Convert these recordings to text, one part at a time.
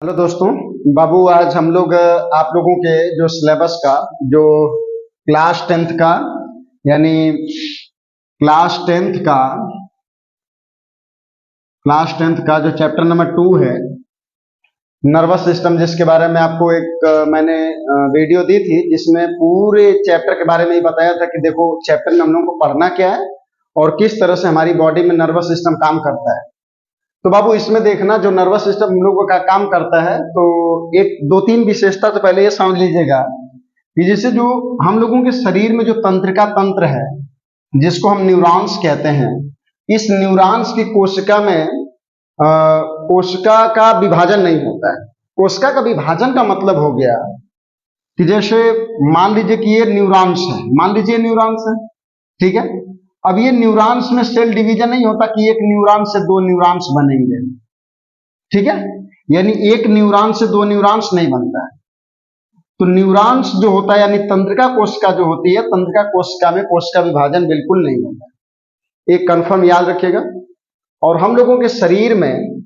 Hello दोस्तों। बाबू आज हम लोग आप लोगों के जो सिलेबस का जो क्लास टेंथ का यानी क्लास टेंथ का जो चैप्टर नंबर 2 है नर्वस सिस्टम, जिसके बारे में आपको एक मैंने वीडियो दी थी जिसमें पूरे चैप्टर के बारे में ही बताया था कि देखो चैप्टर में हम लोगों को पढ़ना क्या है और किस तरह से हमारी बॉडी में नर्वस सिस्टम काम करता है। तो बाबू इसमें देखना जो नर्वस सिस्टम हम लोगों का काम करता है, तो एक दो तीन विशेषता तो पहले ये समझ लीजिएगा कि जैसे जो हम लोगों के शरीर में जो तंत्रिका तंत्र है जिसको हम न्यूरॉन्स कहते हैं, इस न्यूरॉन्स की कोशिका में कोशिका का विभाजन नहीं होता है। कोशिका का विभाजन का मतलब हो गया कि जैसे मान लीजिए कि ये न्यूरॉन्स है, मान लीजिए न्यूरॉन्स है, ठीक है। अब ये न्यूरॉन्स में सेल डिवीजन नहीं होता कि एक न्यूरॉन से दो न्यूरॉन्स बनेंगे, ठीक है, यानी एक न्यूरॉन से दो न्यूरॉन्स नहीं बनता है। तो न्यूरॉन्स जो होता है यानी तंत्रिका कोशिका जो होती है, तंत्रिका कोशिका में कोशिका विभाजन बिल्कुल नहीं होता, एक कंफर्म याद रखिएगा। और हम लोगों के शरीर में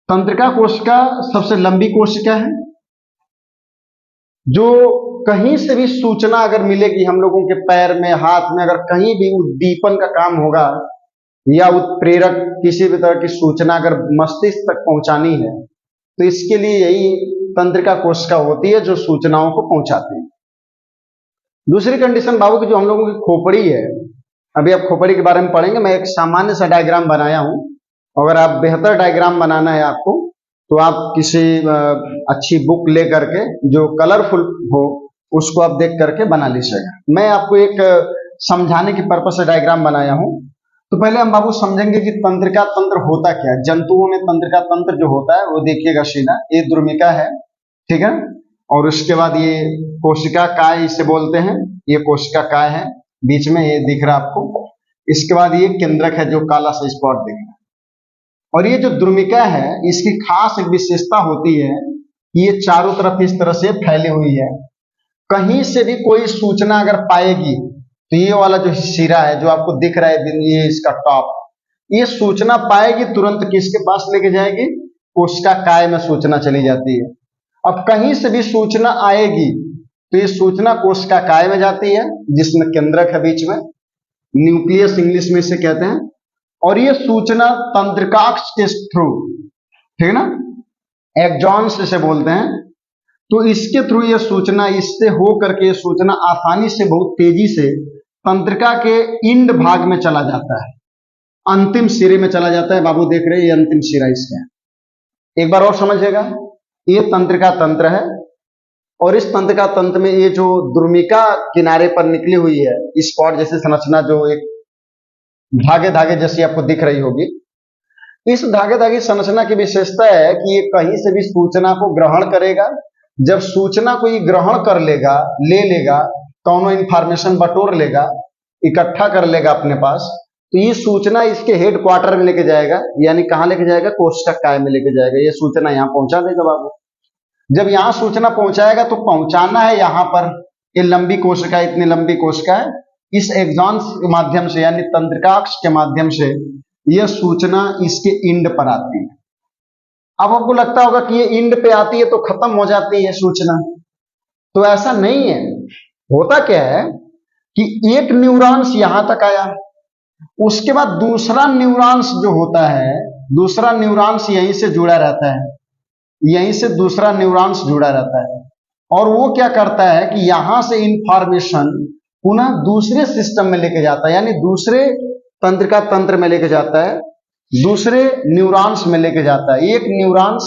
तंत्रिका कोशिका सबसे लंबी कोशिका है, जो कहीं से भी सूचना अगर मिलेगी हम लोगों के पैर में हाथ में, अगर कहीं भी उद्दीपन का काम होगा या उत्प्रेरक किसी भी तरह की सूचना अगर मस्तिष्क तक पहुंचानी है तो इसके लिए यही तंत्रिका कोशिका होती है जो सूचनाओं को पहुंचाती है। दूसरी कंडीशन बाबू की जो हम लोगों की खोपड़ी है, अभी आप खोपड़ी के बारे में पढ़ेंगे, मैं एक सामान्य सा डायग्राम बनाया हूं। अगर आप बेहतर डायग्राम बनाना है आपको तो आप किसी अच्छी बुक ले करके जो कलरफुल हो उसको आप देख करके बना लीजिएगा। मैं आपको एक समझाने की पर्पज से डायग्राम बनाया हूं। तो पहले हम बाबू समझेंगे कि तंत्रिका तंत्र होता क्या है। जंतुओं में तंत्रिका तंत्र जो होता है वो देखिएगा सीधा, ये द्रुमिका है, ठीक है, और उसके बाद ये कोशिका काय इसे बोलते हैं, ये कोशिका काय है, बीच में ये दिख रहा आपको। इसके बाद ये केंद्रक है जो काला सा स्पॉट दिख रहा है। और ये जो द्रुमिका है इसकी खास एक विशेषता होती है कि ये चारों तरफ इस तरह से फैली हुई है। कहीं से भी कोई सूचना अगर पाएगी तो ये वाला जो सिरा है जो आपको दिख रहा है, ये इसका टॉप, ये सूचना पाएगी तुरंत किसके पास लेके जाएगी, कोशिका काय में सूचना चली जाती है। अब कहीं से भी सूचना आएगी तो ये सूचना कोशिका काय में जाती है जिसमें केंद्रक है बीच में, न्यूक्लियस इंग्लिश में इसे कहते हैं। और ये सूचना तंत्रिकाक्ष के थ्रू, ठीक ना, एक्सॉन्स इसे बोलते हैं, तो इसके थ्रू ये सूचना, इससे हो करके ये सूचना आसानी से बहुत तेजी से तंत्रिका के इंड भाग में चला जाता है, अंतिम सिरे में चला जाता है। बाबू देख रहे हैं ये अंतिम सिरा इसका। एक बार और समझिएगा, ये तंत्रिका तंत्र है और इस तंत्रिका तंत्र में ये जो द्रुमिका किनारे पर निकली हुई है स्पॉट जैसी संरचना जो एक धागे धागे जैसी आपको दिख रही होगी, इस धागे धागे संरचना की विशेषता है कि ये कहीं से भी सूचना को ग्रहण करेगा। जब सूचना को ये ग्रहण कर लेगा, ले लेगा, कौनो इंफॉर्मेशन बटोर लेगा, इकट्ठा कर लेगा अपने पास, तो ये सूचना इसके हेड क्वार्टर में लेके जाएगा, यानी कहां लेके जाएगा, कोशिका काय में लेके जाएगा। ये सूचना यहां पहुंचा देगा बाबू। जब यहां सूचना पहुंचाएगा तो पहुंचाना है यहां पर, ये लंबी कोशिका, इतनी लंबी कोशिका है, इस एक्सॉन्स के माध्यम से यानी तंत्रिकाक्ष के माध्यम से यह सूचना इसके इंड पर आती है। अब आपको लगता होगा कि ये इंड पे आती है तो खत्म हो जाती है सूचना, तो ऐसा नहीं है। होता क्या है कि एक न्यूरॉन्स यहां तक आया, उसके बाद दूसरा न्यूरॉन्स जो होता है, दूसरा न्यूरॉन्स यहीं से जुड़ा रहता है, यहीं से दूसरा न्यूरॉन्स जुड़ा रहता है, और वो क्या करता है कि यहां से इंफॉर्मेशन पुनः दूसरे सिस्टम में लेके जाता है, यानी दूसरे तंत्रिका तंत्र में लेके जाता है, दूसरे न्यूरॉन्स में लेके जाता है। एक न्यूरॉन्स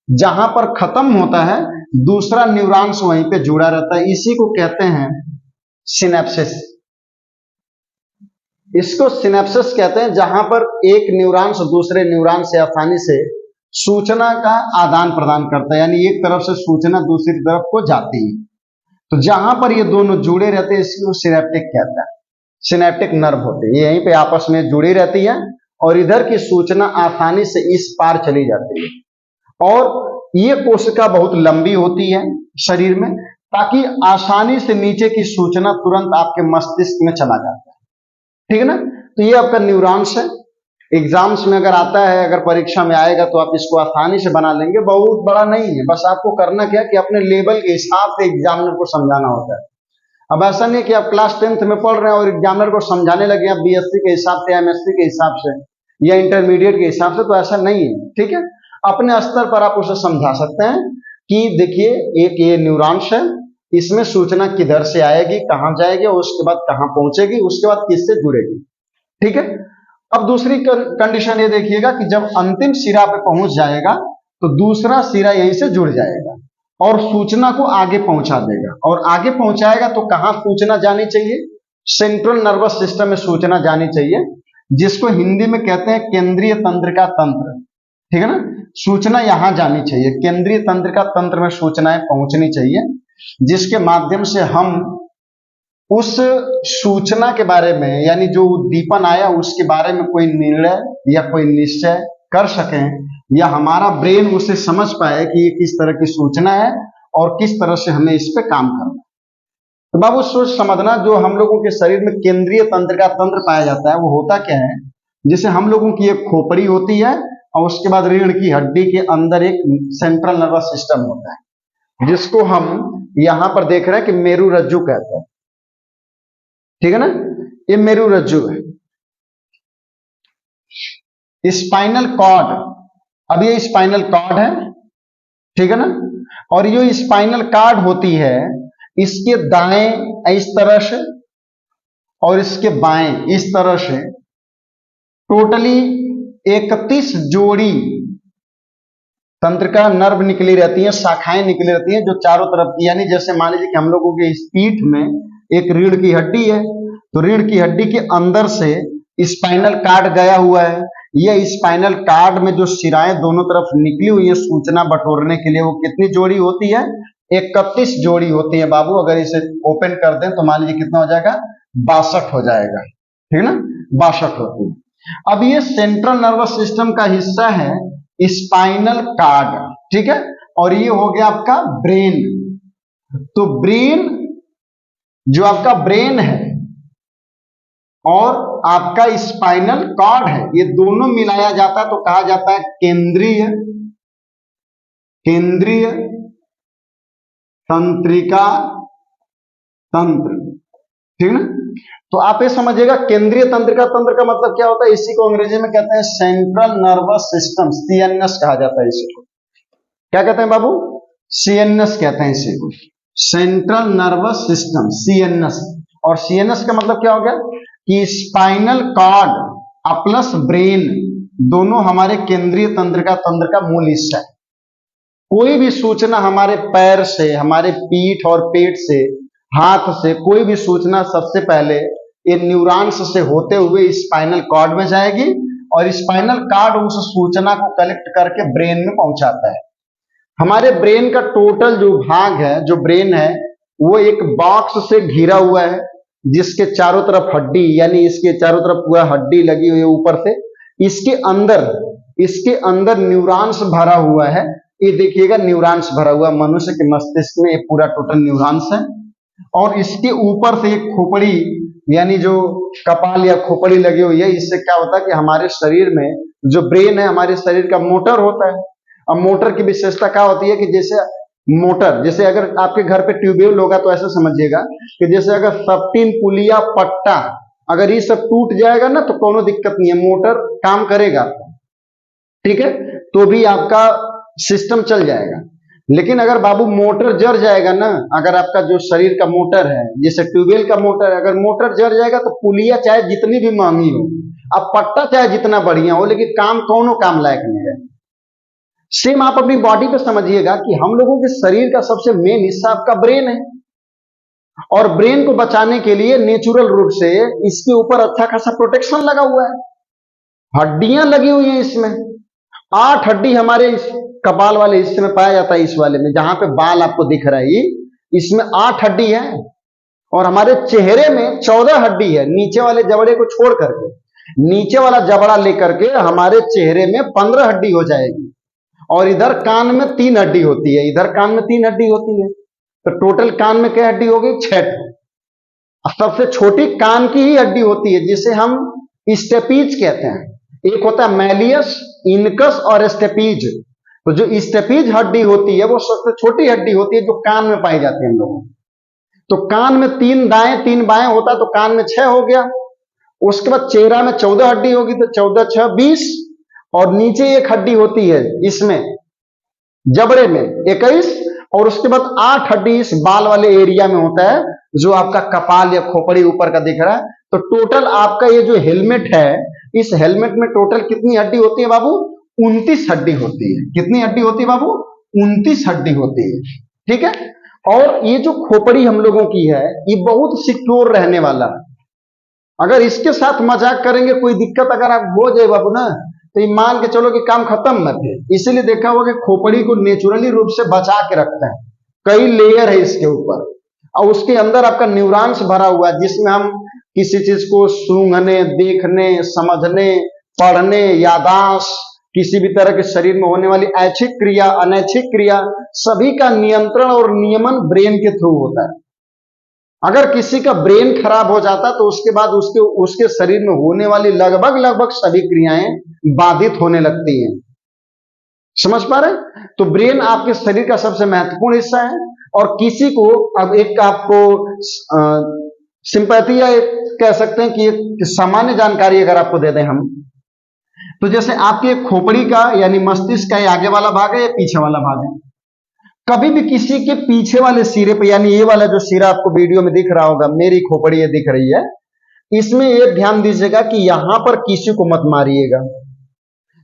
जहां पर खत्म होता है दूसरा न्यूरॉन्स वहीं पे जुड़ा रहता है, इसी को कहते हैं सिनेप्सिस। इसको सिनेप्सिस कहते हैं, जहां पर एक न्यूरॉन्स दूसरे न्यूरॉन से आसानी से सूचना का आदान प्रदान करता है, यानी एक तरफ से सूचना दूसरी तरफ को जाती है। तो जहां पर ये दोनों जुड़े रहते हैं इसको सिनेप्टिक कहता है, सिनेप्टिक नर्व होते हैं, यहीं पे आपस में जुड़ी रहती है और इधर की सूचना आसानी से इस पार चली जाती है। और ये कोशिका बहुत लंबी होती है शरीर में, ताकि आसानी से नीचे की सूचना तुरंत आपके मस्तिष्क में चला जाता है, ठीक है ना। तो ये आपका न्यूरॉन्स है एग्जाम्स में अगर आता है, अगर परीक्षा में आएगा तो आप इसको आसानी से बना लेंगे, बहुत बड़ा नहीं है। बस आपको करना क्या कि अपने लेवल के हिसाब से एग्जामिनर को समझाना होता है। अब ऐसा नहीं कि आप क्लास 10th में पढ़ रहे हैं और एग्जामिनर को समझाने लगे आप बीएससी के हिसाब से, एमएससी के हिसाब से या इंटरमीडिएट के हिसाब से, तो ऐसा नहीं है। ठीक है, अपने स्तर पर आप उसे समझा सकते हैं कि देखिए एक ये न्यूरॉन्स है, इसमें सूचना किधर से आएगी, कहां जाएगी और उसके बाद कहां पहुंचेगी, उसके बाद किससे जुड़ेगी। ठीक है, अब दूसरी कंडीशन ये देखिएगा कि जब अंतिम सिरा पे पहुंच जाएगा तो दूसरा सिरा यहीं से जुड़ जाएगा और सूचना को आगे पहुंचा देगा। और आगे पहुंचाएगा तो कहां सूचना जानी चाहिए? सेंट्रल नर्वस सिस्टम में सूचना जानी चाहिए, जिसको हिंदी में कहते हैं केंद्रीय तंत्रिका तंत्र। ठीक है ना, सूचना यहां जानी चाहिए, केंद्रीय तंत्रिका तंत्र में सूचनाएं पहुंचनी चाहिए, जिसके माध्यम से हम उस सूचना के बारे में, यानी जो उद्दीपन आया उसके बारे में कोई निर्णय या कोई निश्चय कर सकें, या हमारा ब्रेन उसे समझ पाए कि ये किस तरह की सूचना है और किस तरह से हमें इस पे काम करना है। तो बाबू सोच समझना, जो हम लोगों के शरीर में केंद्रीय तंत्रिका तंत्र पाया जाता है वो होता क्या है? जैसे हम लोगों की एक खोपड़ी होती है और उसके बाद रीढ़ की हड्डी के अंदर एक सेंट्रल नर्वस सिस्टम होता है, जिसको हम यहां पर देख रहे हैं कि मेरु रज्जु कहते हैं। ठीक है ना, ये मेरु रज्जु है। स्पाइनल कॉर्ड, अब ये स्पाइनल कॉर्ड है, ठीक है ना, और ये स्पाइनल कॉर्ड होती है, इसके दाएं इस तरह से और इसके बाएं इस तरह से टोटली 31 जोड़ी तंत्रिका नर्व निकली रहती हैं, शाखाएं निकली रहती हैं जो चारों तरफ की, यानी जैसे मान लीजिए कि हम लोगों के इस पीठ में एक रीढ़ की हड्डी है, तो रीढ़ की हड्डी के अंदर से स्पाइनल कॉर्ड गया हुआ है। यह स्पाइनल कॉर्ड में जो शिराएं दोनों तरफ निकली हुई है सूचना बटोरने के लिए, वो कितनी जोड़ी होती है? 31 जोड़ी होती है बाबू। अगर इसे ओपन कर दें तो मान लीजिए कितना हो जाएगा? 62 हो जाएगा। ठीक है ना, 62 होती है। अब ये सेंट्रल नर्वस सिस्टम का हिस्सा है स्पाइनल कॉर्ड, ठीक है, और ये हो गया आपका ब्रेन। तो ब्रेन, जो आपका ब्रेन है और आपका स्पाइनल कॉर्ड है, ये दोनों मिलाया जाता है तो कहा जाता है केंद्रीय तंत्रिका तंत्र। ठीक है ना, तो आप ये समझिएगा केंद्रीय तंत्रिका तंत्र का मतलब क्या होता है। इसी को अंग्रेजी में कहते हैं सेंट्रल नर्वस सिस्टम, सीएनएस कहा जाता है इसी को। क्या कहते हैं बाबू? सीएनएस कहते हैं इसी को, सेंट्रल नर्वस सिस्टम, सीएनएस। और सीएनएस का मतलब क्या हो गया कि स्पाइनल कॉर्ड प्लस ब्रेन दोनों हमारे केंद्रीय तंत्रिका तंत्र का मूल हिस्सा है। कोई भी सूचना हमारे पैर से, हमारे पीठ और पेट से, हाथ से, कोई भी सूचना सबसे पहले ये न्यूरॉन्स से होते हुए स्पाइनल कॉर्ड में जाएगी और स्पाइनल कॉर्ड उस सूचना को कलेक्ट करके ब्रेन में पहुंचाता है। हमारे ब्रेन का टोटल जो भाग है, जो ब्रेन है, वो एक बॉक्स से घिरा हुआ है, जिसके चारों तरफ हड्डी, यानी इसके चारों तरफ पूरा हड्डी लगी हुई है ऊपर से। इसके अंदर न्यूरॉन्स भरा हुआ है। ये देखिएगा न्यूरॉन्स भरा हुआ, मनुष्य के मस्तिष्क में ये पूरा टोटल न्यूरॉन्स है। और इसके ऊपर से एक खोपड़ी, यानी जो कपाल या खोपड़ी लगी हुई है, इससे क्या होता है कि हमारे शरीर में जो ब्रेन है, हमारे शरीर का मोटर होता है। अब मोटर की विशेषता क्या होती है कि जैसे मोटर, जैसे अगर आपके घर पे ट्यूबवेल होगा तो ऐसा समझिएगा कि जैसे अगर 13 पुलिया पट्टा अगर ये सब टूट जाएगा ना तो कोनो दिक्कत नहीं है, मोटर काम करेगा। ठीक है, तो भी आपका सिस्टम चल जाएगा। लेकिन अगर बाबू मोटर जर जाएगा ना, अगर आपका जो शरीर का मोटर है, जैसे ट्यूबवेल का मोटर है, अगर मोटर जर जाएगा तो पुलिया चाहे जितनी भी महंगी हो, अब पट्टा चाहे जितना बढ़िया हो, लेकिन काम कौनो काम लायक नहीं है। सेम आप अपनी बॉडी पे समझिएगा कि हम लोगों के शरीर का सबसे मेन हिस्सा आपका ब्रेन है, और ब्रेन को बचाने के लिए नेचुरल रूप से इसके ऊपर अच्छा खासा प्रोटेक्शन लगा हुआ है। हड्डियां लगी हुई हैं इसमें, 8 हड्डी हमारे इस कपाल वाले हिस्से में पाया जाता है, इस वाले में जहां पे बाल आपको दिख रहा है, इसमें 8 हड्डी है। और हमारे चेहरे में 14 हड्डी है, नीचे वाले जबड़े को छोड़ करके, नीचे वाला जबड़ा लेकर के हमारे चेहरे में 15 हड्डी हो जाएगी। और इधर कान में 3 हड्डी होती है, इधर कान में 3 हड्डी होती है, तो टोटल कान में क्या हड्डी हो गई? 6। सबसे छोटी कान की ही हड्डी होती है, जिसे हम स्टेपीज कहते हैं। एक होता है मैलियस, इनकस और स्टेपीज। तो जो स्टेपीज हड्डी होती है वो सबसे छोटी हड्डी होती है जो कान में पाई जाती है हम लोगों। तो कान में 3 दाएं 3 बाएं होता है, तो कान में 6 हो गया। उसके बाद चेहरा में 14 हड्डी होगी, तो 14 6 20। और नीचे एक हड्डी होती है इसमें जबड़े में 21। और उसके बाद 8 हड्डी इस बाल वाले एरिया में होता है, जो आपका कपाल या खोपड़ी ऊपर का दिख रहा है। तो टोटल आपका ये जो हेलमेट है, इस हेलमेट में टोटल कितनी हड्डी होती है बाबू? 29 हड्डी होती है। कितनी हड्डी होती है बाबू? 29 हड्डी होती है। ठीक है। और ये जो खोपड़ी हम लोगों की है, ये बहुत सिक्योर रहने वाला है। अगर इसके साथ मजाक करेंगे, कोई दिक्कत अगर आप हो जाए बाबू ना, तो ये मान के चलो कि काम खत्म न थे। इसीलिए देखा होगा कि खोपड़ी को नेचुरली रूप से बचा के रखते हैं। कई लेयर है इसके ऊपर, और उसके अंदर आपका न्यूरॉन्स भरा हुआ है, जिसमें हम किसी चीज को सूंघने, देखने, समझने, पढ़ने, याददाश्त, किसी भी तरह के शरीर में होने वाली ऐच्छिक क्रिया, अनैच्छिक क्रिया, सभी का नियंत्रण और नियमन ब्रेन के थ्रू होता है। अगर किसी का ब्रेन खराब हो जाता तो उसके बाद उसके शरीर में होने वाली लगभग सभी क्रियाएं बाधित होने लगती हैं। समझ पा रहे? तो ब्रेन आपके शरीर का सबसे महत्वपूर्ण हिस्सा है। और किसी को अब एक आपको सिंपैथी, या कह सकते हैं कि एक सामान्य जानकारी अगर आपको दे दें हम, तो जैसे आपके खोपड़ी का यानी मस्तिष्क का ये आगे वाला भाग है या पीछे वाला भाग है। कभी भी किसी के पीछे वाले सिरे पे, यानी ये वाला जो सिरा आपको वीडियो में दिख रहा होगा, मेरी खोपड़ी ये दिख रही है, इसमें ये ध्यान दीजिएगा कि यहां पर किसी को मत मारिएगा।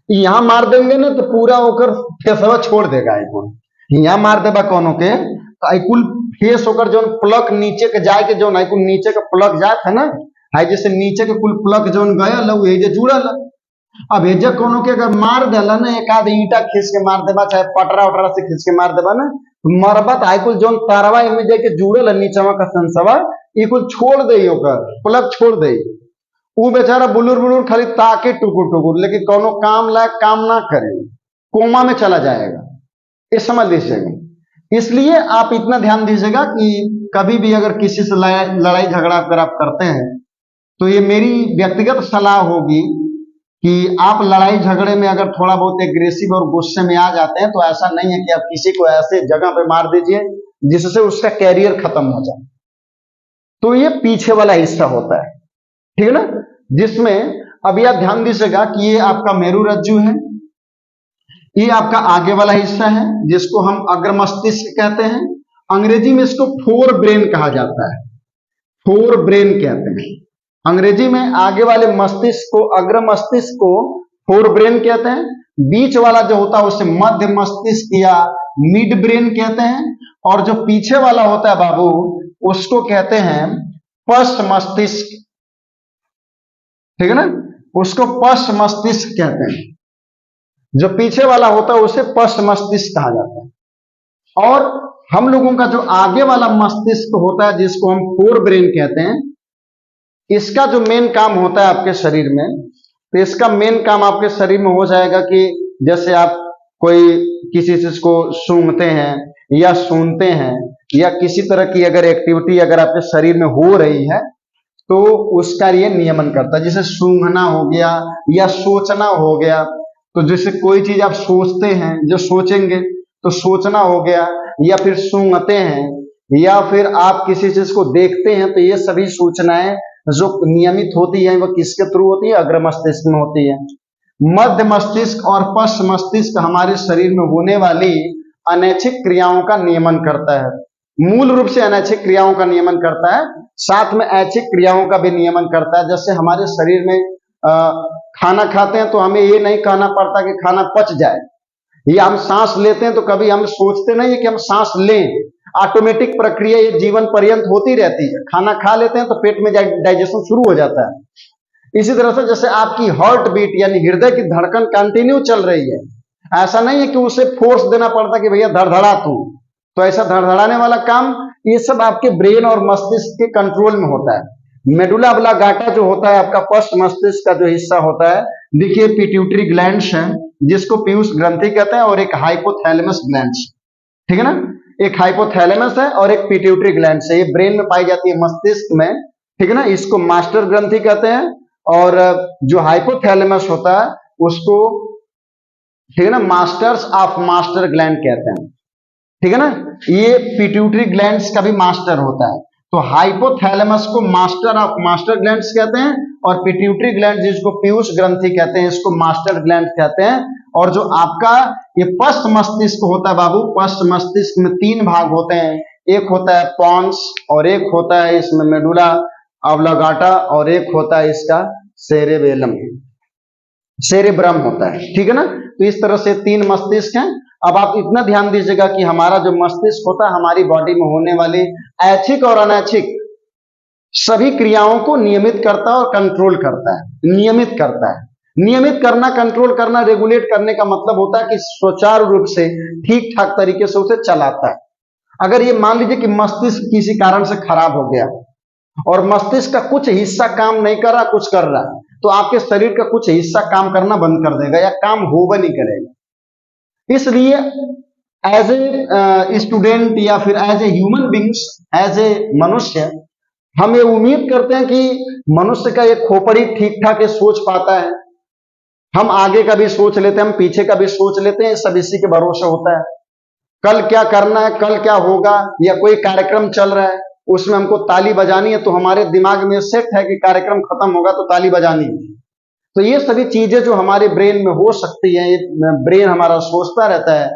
यहां मार देंगे ना तो पूरा होकर फेसवा छोड़ देगा। आईकुल यहां मार देगा कौन के, तो आईकुल फेस होकर जो प्लक नीचे के जाए के, जो आईकुल नीचे का प्लक जात है ना, हाई जैसे नीचे के कुल प्लक जो गया लव ये जुड़ल। अब एजे कोनो के अगर मार देला ना, एक आध ईंटा खींच के मार देबा, चाहे पटरा उटरा से खींच के मार देबा ना, मरबत आईकुल जोन तारवा में जाके जुड़ल नीचवा का संसवा, ई कुल छोड़ दे, ओकर प्लग छोड़ दे। वो बेचारा बुलुर बुलुर खाली ताके टुकुर टुकुर, लेकिन कोनो काम लायक काम ना करे, कोमा में चला जाएगा। ये समझ लीजिएगा। इसलिए आप इतना ध्यान दीजिएगा कि कभी भी अगर किसी से लड़ाई झगड़ा अगर आप करते हैं, तो ये मेरी व्यक्तिगत सलाह होगी कि आप लड़ाई झगड़े में अगर थोड़ा बहुत एग्रेसिव और गुस्से में आ जाते हैं, तो ऐसा नहीं है कि आप किसी को ऐसे जगह पे मार दीजिए जिससे उसका कैरियर खत्म हो जाए। तो ये पीछे वाला हिस्सा होता है, ठीक है ना, जिसमें अभी आप ध्यान दीजिएगा कि ये आपका मेरु रज्जु है, ये आपका आगे वाला हिस्सा है जिसको हम अग्र मस्तिष्क कहते हैं। अंग्रेजी में इसको फोर ब्रेन कहा जाता है, फोर ब्रेन कहते हैं अंग्रेजी में। आगे वाले मस्तिष्क को, अग्र मस्तिष्क को फोर ब्रेन कहते हैं। बीच वाला जो होता है उसे मध्य मस्तिष्क या मिड ब्रेन कहते हैं। और जो पीछे वाला होता है बाबू, उसको कहते हैं पश्च मस्तिष्क, ठीक है ना, उसको पश्च मस्तिष्क कहते हैं। जो पीछे वाला होता है उसे पश्च मस्तिष्क कहा जाता है। और हम लोगों का जो आगे वाला मस्तिष्क होता है, जिसको हम फोर ब्रेन कहते हैं, इसका जो मेन काम होता है आपके शरीर में, तो इसका मेन काम आपके शरीर में हो जाएगा कि जैसे आप कोई किसी चीज को सूंघते हैं या सुनते हैं, या किसी तरह की अगर एक्टिविटी अगर आपके शरीर में हो रही है, तो उसका ये नियमन करता है। जैसे सूंघना हो गया या सोचना हो गया, तो जैसे कोई चीज आप सोचते हैं, जो सोचेंगे तो सोचना हो गया, या फिर सूंघते हैं, या फिर आप किसी चीज को देखते हैं, तो ये सभी सूचनाएं जो नियमित होती है वह किसके थ्रू होती है? अग्र मस्तिष्क में होती है। मध्य मस्तिष्क और पश्च मस्तिष्क हमारे शरीर में होने वाली अनैच्छिक क्रियाओं का नियमन करता है। मूल रूप से अनैच्छिक क्रियाओं का नियमन करता है, साथ में ऐच्छिक क्रियाओं का भी नियमन करता है। जैसे हमारे शरीर में खाना खाते हैं तो हमें ये नहीं कहना पड़ता कि खाना पच जाए, या हम सांस लेते हैं तो कभी हम सोचते नहीं है कि हम सांस लें, ऑटोमेटिक प्रक्रिया ये जीवन पर्यंत होती रहती है। खाना खा लेते हैं तो पेट में डाइजेशन शुरू हो जाता है। इसी तरह से जैसे आपकी हार्ट बीट यानी हृदय की धड़कन कंटिन्यू चल रही है, ऐसा नहीं है कि उसे फोर्स देना पड़ता कि भैया धड़धड़ा तू, तो ऐसा धड़धड़ाने वाला काम ये सब आपके ब्रेन और मस्तिष्क के कंट्रोल में होता है। मेडुला ऑब्लांगाटा जो होता है आपका पश्च मस्तिष्क का जो हिस्सा होता है, देखिए पिट्यूटरी ग्लैंड्स है जिसको पीयूष ग्रंथि कहते हैं, और एक हाइपोथैलेमस ग्लैंड्स, ठीक है ना, एक हाइपोथैलेमस है और एक पिट्यूटरी ग्लैंड्स है। ये ब्रेन में पाई जाती है, मस्तिष्क में, ठीक है ना। इसको मास्टर ग्रंथि कहते हैं और जो हाइपोथैलेमस होता है उसको, ठीक है ना, मास्टर्स ऑफ मास्टर ग्लैंड कहते हैं, ठीक है ना। ये पिट्यूटरी ग्लैंड्स का भी मास्टर होता है। तो हाइपोथैलेमस को मास्टर ऑफ मास्टर ग्लैंड्स कहते हैं, और पिट्यूटरी ग्लैंड जिसको पीयूष ग्रंथि कहते हैं इसको मास्टर ग्लैंड कहते हैं। और जो आपका ये पश्च मस्तिष्क होता है बाबू, पश्च मस्तिष्क में 3 भाग होते हैं, एक होता है पॉन्स, और एक होता है इसमें मेडुला ऑब्लांगाटा, और एक होता है इसका सेरेबेलम, सेरेब्रम होता है, ठीक है ना। तो इस तरह से 3 मस्तिष्क हैं। अब आप इतना ध्यान दीजिएगा कि हमारा जो मस्तिष्क होता है हमारी बॉडी में होने वाली ऐच्छिक और अनैच्छिक सभी क्रियाओं को नियमित करता है और कंट्रोल करता है, नियमित करता है। नियमित करना, कंट्रोल करना, रेगुलेट करने का मतलब होता है कि सुचारू रूप से ठीक ठाक तरीके से उसे चलाता है। अगर ये मान लीजिए कि मस्तिष्क किसी कारण से खराब हो गया और मस्तिष्क का कुछ हिस्सा काम नहीं कर रहा, कुछ कर रहा है, तो आपके शरीर का कुछ हिस्सा काम करना बंद कर देगा या काम होगा नहीं करेगा। इसलिए एज ए स्टूडेंट या फिर as a human beings, as a मनुष्य, हम ये उम्मीद करते हैं कि मनुष्य का एक खोपड़ी ठीक ठाक सोच पाता है। हम आगे का भी सोच लेते हैं, हम पीछे का भी सोच लेते हैं, सब इसी के भरोसे होता है। कल क्या करना है, कल क्या होगा, या कोई कार्यक्रम चल रहा है उसमें हमको ताली बजानी है, तो हमारे दिमाग में सेट है कि कार्यक्रम खत्म होगा तो ताली बजानी है। तो ये सभी चीजें जो हमारे ब्रेन में हो सकती है, ब्रेन हमारा सोचता रहता है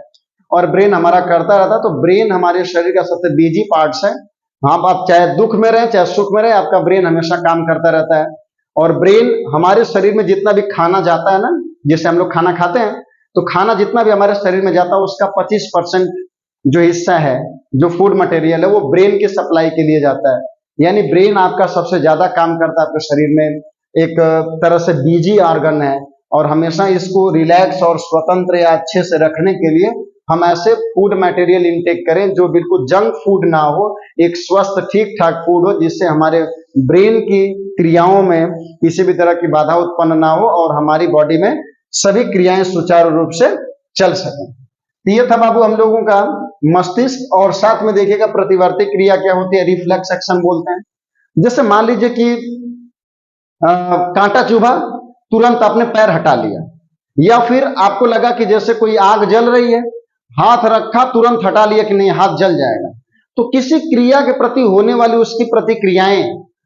और ब्रेन हमारा करता रहता है। तो ब्रेन हमारे शरीर का सबसे बिजी पार्ट्स है। हाँ, आप चाहे दुख में रहे चाहे सुख में रहे, आपका ब्रेन हमेशा काम करता रहता है। और ब्रेन हमारे शरीर में जितना भी खाना जाता है ना, जैसे हम लोग खाना खाते हैं, तो खाना जितना भी हमारे शरीर में जाता है उसका 25% जो हिस्सा है, जो फूड मटेरियल है, वो ब्रेन के सप्लाई के लिए जाता है। यानी ब्रेन आपका सबसे ज्यादा काम करता है आपके शरीर में, एक तरह से बिजी ऑर्गन है। और हमेशा इसको रिलैक्स और स्वतंत्र या अच्छे से रखने के लिए हम ऐसे फूड मटेरियल इनटेक करें जो बिल्कुल जंक फूड ना हो, एक स्वस्थ ठीक ठाक फूड हो, जिससे हमारे ब्रेन की क्रियाओं में किसी भी तरह की बाधा उत्पन्न ना हो और हमारी बॉडी में सभी क्रियाएं सुचारू रूप से चल सकें। तो ये था बाबू हम लोगों का मस्तिष्क। और साथ में देखिएगा प्रतिवर्ती क्रिया क्या होती है, रिफ्लेक्स एक्शन बोलते हैं। जैसे मान लीजिए कि कांटा चुभा, तुरंत आपने पैर हटा लिया, या फिर आपको लगा कि जैसे कोई आग जल रही है, हाथ रखा, तुरंत हटा लिया कि नहीं हाथ जल जाएगा। तो किसी क्रिया के प्रति होने वाली उसकी प्रतिक्रियाएं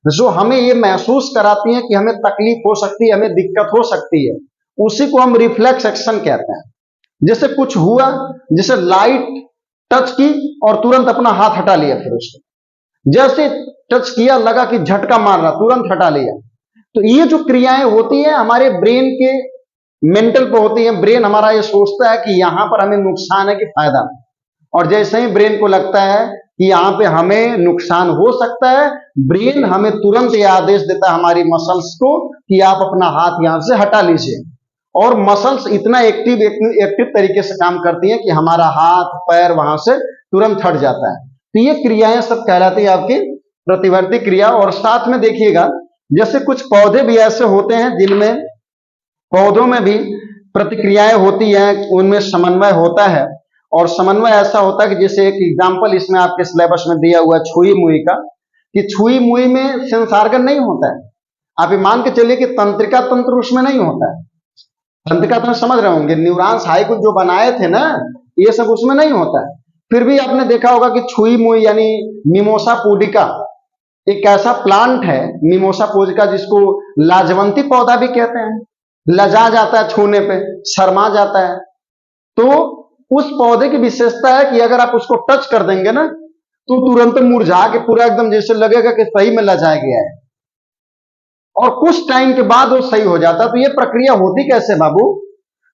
जो हमें ये महसूस कराती हैं कि हमें तकलीफ हो सकती है, हमें दिक्कत हो सकती है, उसी को हम रिफ्लेक्स एक्शन कहते हैं। जैसे कुछ हुआ, जैसे लाइट टच की और तुरंत अपना हाथ हटा लिया, फिर उसको जैसे टच किया लगा कि झटका मार रहा, तुरंत हटा लिया। तो ये जो क्रियाएं होती है हमारे ब्रेन के मेंटल पे होती है। ब्रेन हमारा ये सोचता है कि यहां पर हमें नुकसान है कि फायदा, और जैसे ही ब्रेन को लगता है कि यहां पे हमें नुकसान हो सकता है, ब्रेन हमें तुरंत ये आदेश देता है हमारी मसल्स को कि आप अपना हाथ यहां से हटा लीजिए। और मसल्स इतना एक्टिव तरीके से काम करती हैं कि हमारा हाथ पैर वहां से तुरंत हट जाता है। तो ये क्रियाएं सब कहलाती है आपकी प्रतिवर्ती क्रिया। और साथ में देखिएगा जैसे कुछ पौधे भी ऐसे होते हैं जिनमें पौधों में भी प्रतिक्रियाएं होती हैं, उनमें समन्वय होता है। और समन्वय ऐसा होता है कि जैसे एक एग्जाम्पल इसमें आपके सिलेबस में दिया हुआ है छुई मुई का, कि छुई मुई में सेंस ऑर्गन नहीं होता है। आप ये मान के चलिए कि तंत्रिका तंत्र उसमें नहीं होता है। तंत्रिका तंत्र समझ रहे होंगे, न्यूरॉन्स हाइकुल जो बनाए थे ना, ये सब उसमें नहीं होता है। फिर भी आपने देखा होगा कि छुई मुई यानी मिमोसा पुडिका एक ऐसा प्लांट है, मिमोसा पुडिका, जिसको लाजवंती पौधा भी कहते हैं। लजा जाता है छूने पे, शर्मा जाता है। तो उस पौधे की विशेषता है कि अगर आप उसको टच कर देंगे ना, तो तुरंत मुरझा के पूरा एकदम जैसे लगेगा कि सही में लजाया गया है, और कुछ टाइम के बाद वो सही हो जाता है। तो ये प्रक्रिया होती कैसे बाबू,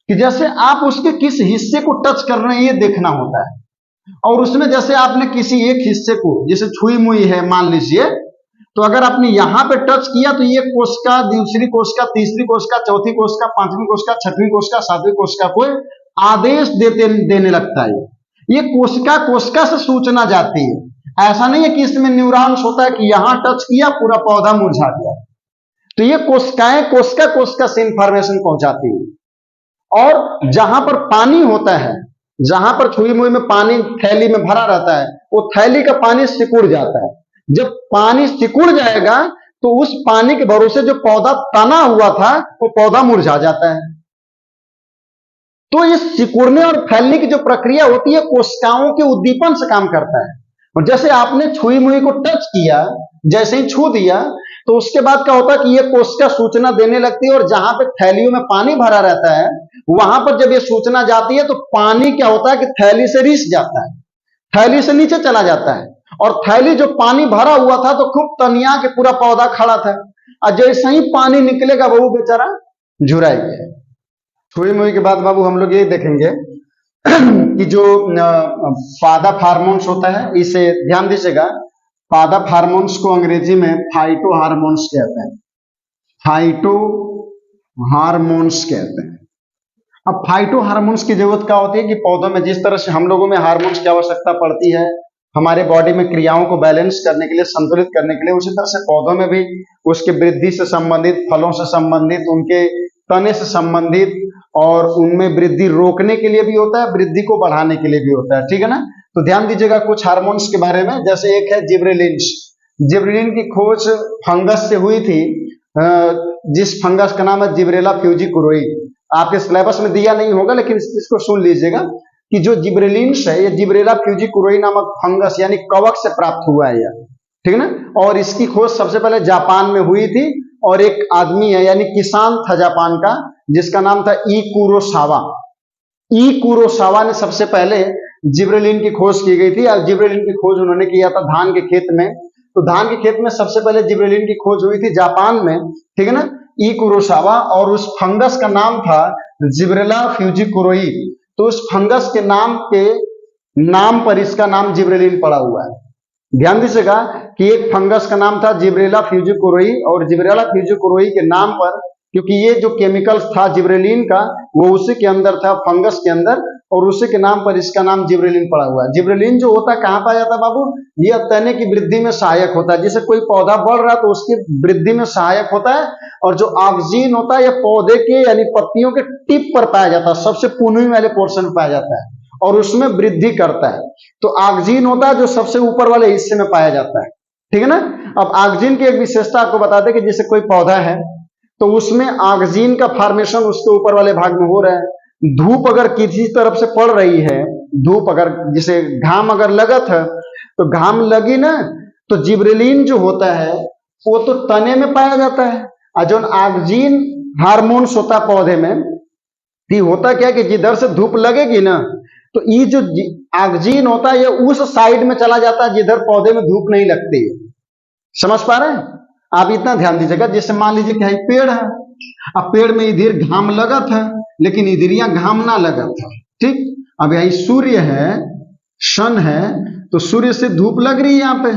कि जैसे आप उसके किस हिस्से को टच कर रहे हैं ये देखना होता है। और उसमें जैसे आपने किसी एक हिस्से को, जैसे छुई मुई है मान लीजिए, तो अगर आपने यहां पे टच किया तो ये कोशिका, दूसरी कोशिका, तीसरी कोशिका, चौथी कोशिका, पांचवी कोशिका, छठवीं कोशिका, सातवीं कोशिका को आदेश देने लगता है। ये कोशिका कोशिका से सूचना जाती है। ऐसा नहीं है कि इसमें न्यूरॉन्स होता है कि यहां टच किया पूरा पौधा मुरझा गया। तो ये कोशिकाएं कोशिका कोशिका से इंफॉर्मेशन पहुंचाती है। और जहां पर पानी होता है, जहां पर छुई मुई में पानी थैली में भरा रहता है, वो थैली का पानी सिकुड़ जाता है। जब पानी सिकुड़ जाएगा तो उस पानी के भरोसे जो पौधा तना हुआ था वो पौधा मुरझा जाता है। तो ये सिकुड़ने और फैलने की जो प्रक्रिया होती है कोशिकाओं के उद्दीपन से काम करता है। और जैसे आपने छुई मुई को टच किया, जैसे ही छू दिया तो उसके बाद क्या होता है कि ये कोशिका सूचना देने लगती है, और जहां पे थैलियों में पानी भरा रहता है वहां पर जब ये सूचना जाती है तो पानी क्या होता है कि थैली से रिस जाता है, थैली से नीचे चला जाता है, और थैली जो पानी भरा हुआ था तो खूब तनिया के पूरा पौधा खड़ा था, और जैसे ही पानी निकलेगा वो बेचारा झुराई गया। छुई मुई के बाद बाबू हम लोग ये देखेंगे कि जो पादप हार्मोन्स होता है, इसे ध्यान दीजिएगा। पादप हार्मोन्स को अंग्रेजी में फाइटो हार्मोन्स कहते हैं, फाइटो हार्मोन्स कहते हैं। अब फाइटो हार्मोन्स की जरूरत क्या होती है कि पौधों में जिस तरह से हम लोगों में हार्मोन्स की आवश्यकता पड़ती है हमारे बॉडी में क्रियाओं को बैलेंस करने के लिए, संतुलित करने के लिए, उसी तरह से पौधों में भी उसके वृद्धि से संबंधित, फलों से संबंधित, उनके तने से संबंधित, और उनमें वृद्धि रोकने के लिए भी होता है, वृद्धि को बढ़ाने के लिए भी होता है, ठीक है ना। तो ध्यान दीजिएगा कुछ हार्मोन्स के बारे में। जैसे एक है जिब्रेलिन्स। जिब्रेलिन की खोज फंगस से हुई थी, जिस फंगस का नाम है जिब्रेला फ्यूजिकुरोई। आपके सिलेबस में दिया नहीं होगा लेकिन इसको सुन लीजिएगा कि जो जिब्रेलिन्स है ये जिब्रेला फ्यूजिकुरोई नामक फंगस यानी कवक से प्राप्त हुआ है यह, ठीक है ना। और इसकी खोज सबसे पहले जापान में हुई थी, और एक आदमी है यानी किसान था जापान का जिसका नाम था ई कुरोसावा। ई कुरोसावा ने सबसे पहले जिब्रेलिन की खोज की गई थी, और जिब्रेलिन की खोज उन्होंने किया था धान के खेत में। तो धान के खेत में सबसे पहले जिब्रेलिन की खोज हुई थी जापान में, ठीक है ना, ई कुरोसावा। और उस फंगस का नाम था जिब्रेला फ्यूजिकुरोई। तो उस फंगस के नाम पर इसका नाम जिब्रेलिन पड़ा हुआ है। ध्यान दीजिएगा कि एक फंगस का नाम था जिब्रेला फ्यूजिकुरोई, और जिब्रेला फ्यूजिकुरोई के नाम पर, क्योंकि ये जो केमिकल था जिब्रेलिन का वो उसी के अंदर था, फंगस के अंदर, और उसी के नाम पर इसका नाम जिब्रेलिन पड़ा हुआ है। जिब्रेलिन जो होता है कहां पाया जाता है बाबू? ये तने की वृद्धि में सहायक होता है। जैसे कोई पौधा बढ़ रहा है तो उसकी वृद्धि में सहायक होता है। और जो ऑक्सीन होता है ये पौधे के यानी पत्तियों के टिप पर पाया जाता है, सबसे पुनवी वाले पोर्शन में पाया जाता है, और उसमें वृद्धि करता है। तो ऑक्सीन होता है जो सबसे ऊपर वाले हिस्से में पाया जाता है, ठीक है ना। अब ऑक्सीन की एक विशेषता आपको बता दें कि जैसे कोई पौधा है तो उसमें ऑक्सीन का फॉर्मेशन उसके ऊपर वाले भाग में हो रहा है। धूप अगर किसी तरफ से पड़ रही है, धूप अगर जैसे घाम अगर लगत है तो घाम लगी ना, तो जिब्रेलिन जो होता है वो तो तने में पाया जाता है, और जो ऑक्सीन हार्मोन्स होता है पौधे में, होता क्या कि जिधर से धूप लगेगी ना तो ये जो ऑक्सीन होता है ये उस साइड में चला जाता है जिधर पौधे में धूप नहीं लगती है। समझ पा रहे हैं आप? इतना ध्यान दीजिएगा। जैसे मान लीजिए कि पेड़ है, अब पेड़ में इधर घाम लगत है लेकिन इधर यहाँ घाम ना लगत है, ठीक। अब यही सूर्य है, सन है, तो सूर्य से धूप लग रही है यहाँ पे,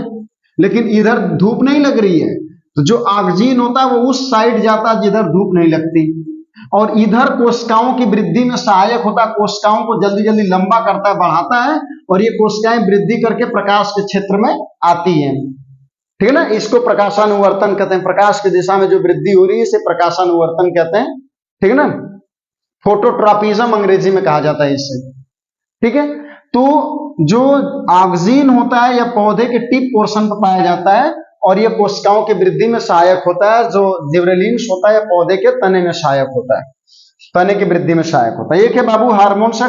लेकिन इधर धूप नहीं लग रही है। तो जो ऑक्सीन होता है वो उस साइड जाता है जिधर धूप नहीं लगती, और इधर कोशिकाओं की वृद्धि में सहायक होता है, कोशिकाओं को जल्दी जल्दी लंबा करता है, बढ़ाता है, और ये कोशिकाएं वृद्धि करके प्रकाश के क्षेत्र में आती हैं, ठीक है ना। इसको प्रकाशानुवर्तन कहते हैं। प्रकाश की दिशा में जो वृद्धि हो रही है इसे प्रकाशानुवर्तन कहते हैं, ठीक है ना। फोटोट्रॉपिज्म अंग्रेजी में कहा जाता है इसे, ठीक है। तो जो ऑक्सीन होता है यह पौधे के टिप पोर्शन पर पाया जाता है, और यह कोशिकाओं की वृद्धि में सहायक होता है। जो जिब्रेलिन्स होता है पौधे के तने में सहायक होता है, तने की वृद्धि में सहायक होता है। एक है बाबू हार्मोन्स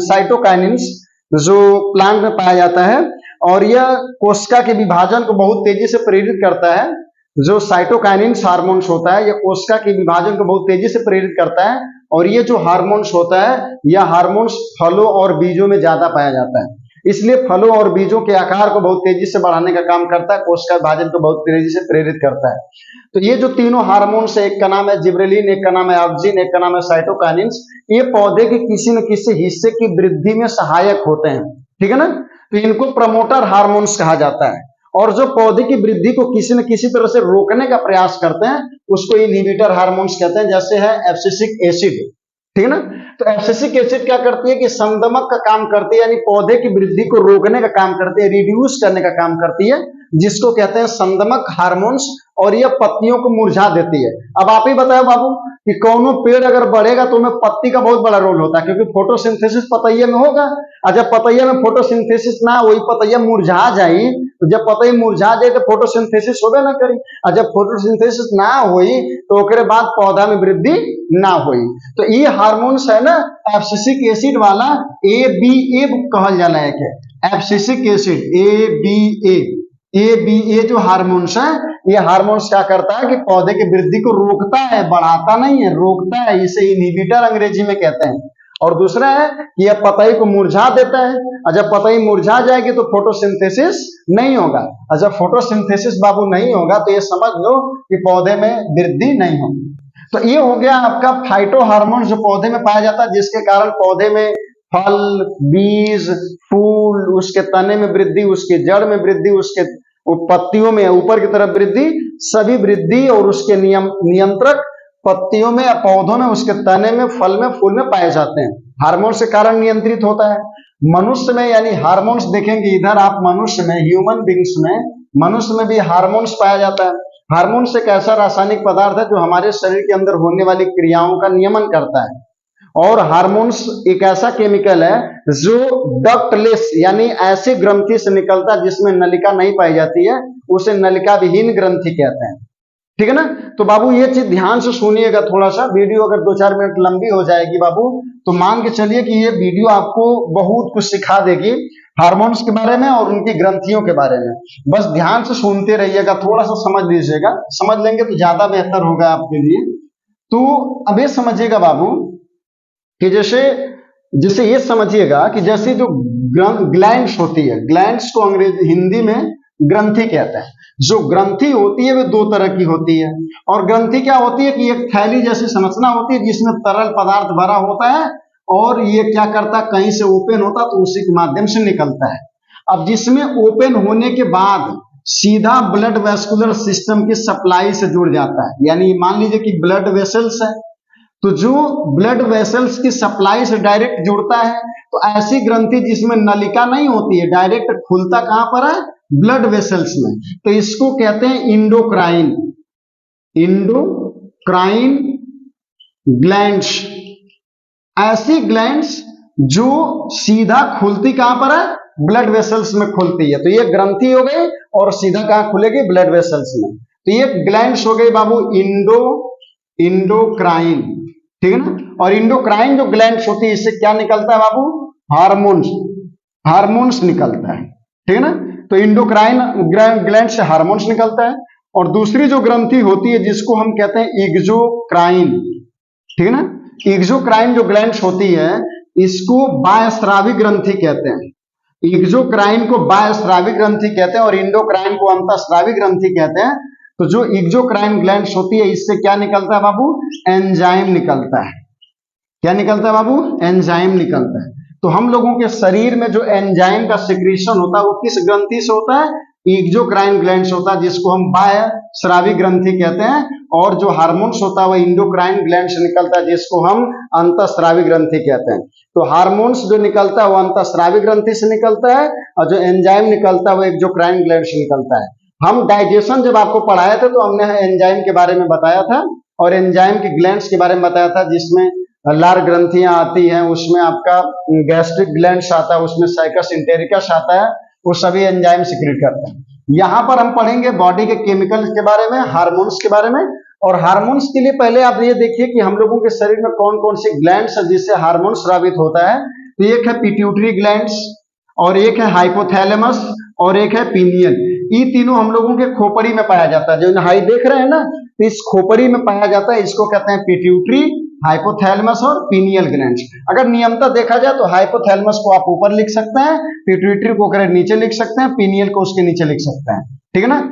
साइटोकाइनिन्स जो प्लांट में पाया जाता है, और यह कोशिका के विभाजन को बहुत तेजी से प्रेरित करता है। जो साइटोकाइनिन्स हार्मोन्स होता है यह कोशिका के विभाजन को बहुत तेजी से प्रेरित करता है, और ये जो हार्मोन्स होता है यह हार्मोन्स फलों और बीजों में ज्यादा पाया जाता है, इसलिए फलों और बीजों के आकार को बहुत तेजी से बढ़ाने का काम करता है, कोशिका विभाजन को बहुत तेजी से प्रेरित करता है। तो ये जो तीनों हार्मोन्स है, एक का नाम है जिब्रेलिन, एक का नाम है ऑक्सीन, एक का नाम है साइटोकाइनिन्स, ये पौधे के किसी न किसी हिस्से की वृद्धि में सहायक होते हैं, ठीक है ना। तो इनको प्रमोटर हार्मोन्स कहा जाता है, और जो पौधे की वृद्धि को किसी न किसी तरह से रोकने का प्रयास करते हैं उसको इनहिबिटर हार्मोन्स कहते हैं। जैसे है एब्सिसिक एसिड, ठीक है ना। तो एब्सिसिक एसिड क्या करती है कि संदमक का काम करती है, यानी पौधे की वृद्धि को रोकने का काम करती है, रिड्यूस करने का काम करती है, जिसको कहते हैं संदमक हार्मोन्स, और यह पत्तियों को मुरझा देती है। अब आप ही बताओ बाबू कि कौनो पेड़ अगर बढ़ेगा तो उसमें पत्ती का बहुत बड़ा रोल होता है, क्योंकि फोटोसिंथेसिस पतैये में होगा, और जब पतैये में फोटोसिंथेसिस ना वही पतैया मुरझा जाए तो जब पतई मुरझा जाए तो फोटोसिंथेसिस होबे ना करी, और जब फोटोसिंथेसिस ना होई तो ओकरे बाद पौधा में वृद्धि ना होई। तो ये हार्मोन्स है ना एब्सिसिक एसिड वाला ABA कहल जाला है, एब्सिसिक एसिड ABA जो हार्मोन्स है, ये हार्मोन्स क्या करता है कि पौधे की वृद्धि को रोकता है, बढ़ाता नहीं है, रोकता है, इसे इनहिबिटर अंग्रेजी में कहते हैं। और दूसरा है कि यह पतई को मुरझा देता है, और जब पतई मुरझा जाएगी तो फोटोसिंथेसिस नहीं होगा, और जब फोटोसिंथेसिस बाबू नहीं होगा तो ये समझ लो कि पौधे में वृद्धि नहीं होगी। तो ये हो गया आपका फाइटो हार्मोन जो पौधे में पाया जाता है, जिसके कारण पौधे में फल, बीज, फूल, उसके तने में वृद्धि, उसके जड़ में वृद्धि, उसके पत्तियों में ऊपर की तरफ वृद्धि, सभी वृद्धि और उसके नियंत्रक पत्तियों में या पौधों में, उसके तने में, फल में, फूल में पाए जाते हैं। हार्मोन्स के कारण नियंत्रित होता है। मनुष्य में यानी हार्मोन्स देखेंगे इधर आप, मनुष्य में, ह्यूमन बींग्स में, मनुष्य में भी हार्मोन्स पाया जाता है। हार्मोन्स एक ऐसा रासायनिक पदार्थ है जो हमारे शरीर के अंदर होने वाली क्रियाओं का नियमन करता है। और हार्मोन्स एक ऐसा केमिकल है जो डक्टलेस यानी ऐसी ग्रंथि से निकलता है जिसमें नलिका नहीं पाई जाती है, उसे नलिका विहीन ग्रंथि कहते हैं। ठीक है ना। तो बाबू ये चीज ध्यान से सुनिएगा, थोड़ा सा वीडियो अगर 2-4 मिनट लंबी हो जाएगी बाबू तो मान के चलिए कि ये वीडियो आपको बहुत कुछ सिखा देगी हार्मोन्स के बारे में और उनकी ग्रंथियों के बारे में। बस ध्यान से सुनते रहिएगा, थोड़ा सा समझ लीजिएगा, समझ लेंगे तो ज्यादा बेहतर होगा आपके लिए। तो अब ये समझिएगा बाबू कि जैसे ये समझिएगा कि जैसे जो ग्लैंड्स होती है, ग्लैंड्स को अंग्रेजी हिंदी में ग्रंथि कहते हैं। जो ग्रंथि होती है वे 2 तरह की होती है। और ग्रंथि क्या होती है कि एक थैली जैसी संरचना होती है जिसमें तरल पदार्थ भरा होता है, और ये क्या करता है, कहीं से ओपन होता है तो उसी के माध्यम से निकलता है। अब जिसमें ओपन होने के बाद सीधा ब्लड वेस्कुलर सिस्टम की सप्लाई से जुड़ जाता है, यानी मान लीजिए कि ब्लड वेसल्स है, तो जो ब्लड वेसल्स की सप्लाई से डायरेक्ट जुड़ता है, तो ऐसी ग्रंथि जिसमें नलिका नहीं होती है, डायरेक्ट खुलता कहां पर है, ब्लड वेसल्स में, तो इसको कहते हैं इंडोक्राइन, इंडोक्राइन ग्लैंड्स। ऐसी ग्लैंड्स जो सीधा खुलती कहां पर है, ब्लड वेसल्स में खुलती है, तो ये ग्रंथि हो गई और सीधा कहां खुलेगी, ब्लड वेसल्स में। तो ये ग्लैंड्स हो गई बाबू इंडोक्राइन, ठीक है ना। और इंडोक्राइन जो ग्लैंड्स होती है इससे क्या निकलता है बाबू, हार्मोन्स निकलता है, ठीक है ना। तो इंडोक्राइन ग्लैंड से हार्मोन्स निकलता है। और दूसरी जो ग्रंथि होती है जिसको हम कहते हैं एक्सोक्राइन, ठीक है ना। एक्सोक्राइन जो ग्लैंड्स होती है इसको बाह्यस्रावी ग्रंथि कहते हैं। एक्सोक्राइन को बाह्यस्रावी ग्रंथि कहते हैं और इंडोक्राइन को अंतःस्रावी ग्रंथि कहते हैं। तो जो एक्सोक्राइन ग्लैंड्स होती है इससे क्या निकलता है बाबू, एंजाइम निकलता है। क्या निकलता है बाबू, एंजाइम निकलता है। तो हम लोगों के शरीर में जो एंजाइम का सिक्रीशन होता है वो किस ग्रंथि से होता है, एक्सोक्राइन ग्लैंड से होता है, जिसको हम बाह्यस्रावी ग्रंथि कहते हैं। और जो हार्मोन्स होता है वो इंडोक्राइन ग्लैंड से निकलता है, जिसको हम अंतःस्रावी ग्रंथि कहते हैं। तो हार्मोन्स जो निकलता है वो अंतःस्रावी ग्रंथि से निकलता है, और जो एंजाइम निकलता है वो एक्सोक्राइन ग्लैंड से निकलता है। हम डाइजेशन जब आपको पढ़ाया था तो हमने एंजाइम के बारे में बताया था और एंजाइम के ग्लैंड्स के बारे में बताया था, जिसमें लार ग्रंथियां आती हैं, उसमें आपका गैस्ट्रिक ग्लैंड्स आता है, उसमें साइकस इंटेरिकस आता है, वो सभी एंजाइम सिक्रीट करते हैं। यहाँ पर हम पढ़ेंगे बॉडी के केमिकल्स के बारे में, हार्मोन्स के बारे में। और हार्मोन्स के लिए पहले आप ये देखिए कि हम लोगों के शरीर में कौन कौन सी ग्लैंड्स है जिससे हार्मोन स्रावित होता है। तो एक है पिट्यूटरी ग्लैंड्स, और एक है हाइपोथैलेमस, और एक है पीनियल। ये तीनों हम लोगों के खोपड़ी में पाया जाता है। जो हाई देख रहे हैं ना, तो इस खोपड़ी में पाया जाता है, इसको कहते हैं पिट्यूटरी, हाइपोथैलेमस और पीनियल ग्लैंड्स। अगर नियमता देखा जाए तो हाइपोथैलेमस को आप ऊपर लिख सकते हैं, पिट्यूटरी को अगर नीचे लिख सकते हैं, पीनियल को उसके नीचे लिख सकते हैं, ठीक है ना।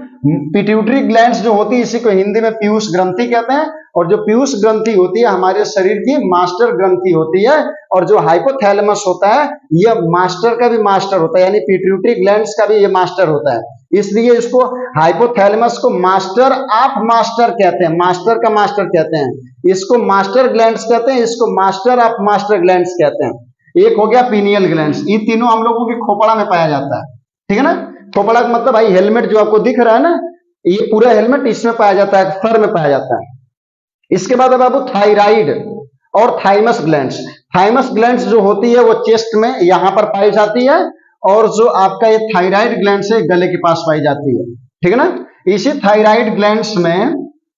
पिट्यूटरी ग्लैंड्स जो होती है इसी को हिंदी में पीयूष ग्रंथि कहते हैं, और जो पीयूष ग्रंथि होती है हमारे शरीर की मास्टर ग्रंथि होती है। और जो हाइपोथैलेमस होता है यह मास्टर का भी मास्टर होता है, यानी पिट्यूटरी ग्लैंड्स का भी ये मास्टर होता है, इसलिए इसको हाइपोथैलेमस को मास्टर ऑफ मास्टर कहते हैं, मास्टर का मास्टर कहते हैं। इसको मास्टर ग्लैंड्स कहते हैं, इसको मास्टर ऑफ मास्टर ग्लैंड्स कहते हैं। एक हो गया पीनियल ग्लैंड्स, ये तीनों हम लोगों के खोपड़ा में पाया जाता है, ठीक है ना। खोपड़ा का मतलब भाई हेलमेट जो आपको दिख रहा है ना, ये पूरा हेलमेट इसमें पाया जाता है, फर में पाया जाता है। इसके बाद अब आपको थायराइड और थाइमस ग्लैंड्स। थाइमस ग्लैंड्स जो होती है वो चेस्ट में यहां पर पाई जाती है, और जो आपका ये थायराइड ग्लैंड से गले के पास पाई जाती है, ठीक है ना। इसी थायराइड ग्लैंड्स में,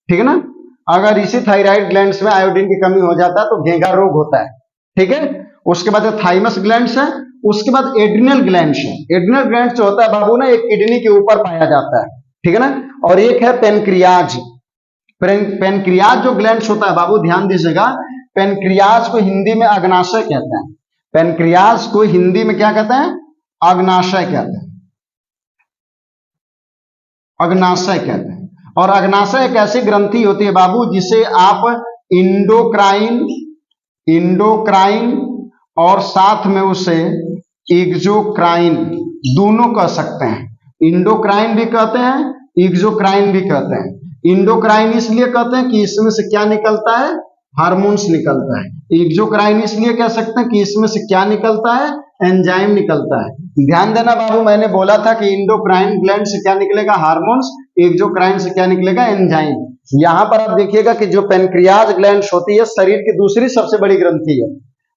ठीक है ना, अगर इसी थायराइड ग्लैंड्स में आयोडीन की कमी हो जाता है तो घेंघा रोग होता है, ठीक है। उसके बाद थाइमस ग्लैंड्स है, उसके बाद एड्रिनल ग्लैंड्स है। एड्रिनल ग्लैंड्स जो होता है बाबू ना, एक किडनी के ऊपर पाया जाता है, ठीक है ना। और एक है पेनक्रियाज। पेनक्रियाज जो ग्लैंड्स होता है बाबू, ध्यान दीजिएगा, पेनक्रियाज को हिंदी में अग्नाशय कहते हैं। पेनक्रियाज को हिंदी में क्या कहते हैं? अग्नाशय कहते हैं, अग्नाशय कहते हैं। और अग्नाशय एक ऐसी ग्रंथि होती है बाबू जिसे आप इंडोक्राइन, इंडोक्राइन और साथ में उसे एक्सोक्राइन दोनों कह सकते हैं। इंडोक्राइन भी कहते हैं, एक्सोक्राइन भी कहते हैं। इंडोक्राइन इसलिए कहते हैं कि इसमें से क्या निकलता है? हार्मोन्स निकलता है। एक्सोक्राइन इसलिए कह सकते हैं कि इसमें से क्या निकलता है? एंजाइम निकलता है। ध्यान देना बाबू, मैंने बोला था कि इंडोक्राइन ग्लैंड से क्या निकलेगा? हार्मोन्स। एक्सोक्राइन से क्या निकलेगा? एंजाइम। यहां पर आप देखिएगा कि जो पेनक्रियाज ग्लैंड होती है शरीर की दूसरी सबसे बड़ी ग्रंथि है।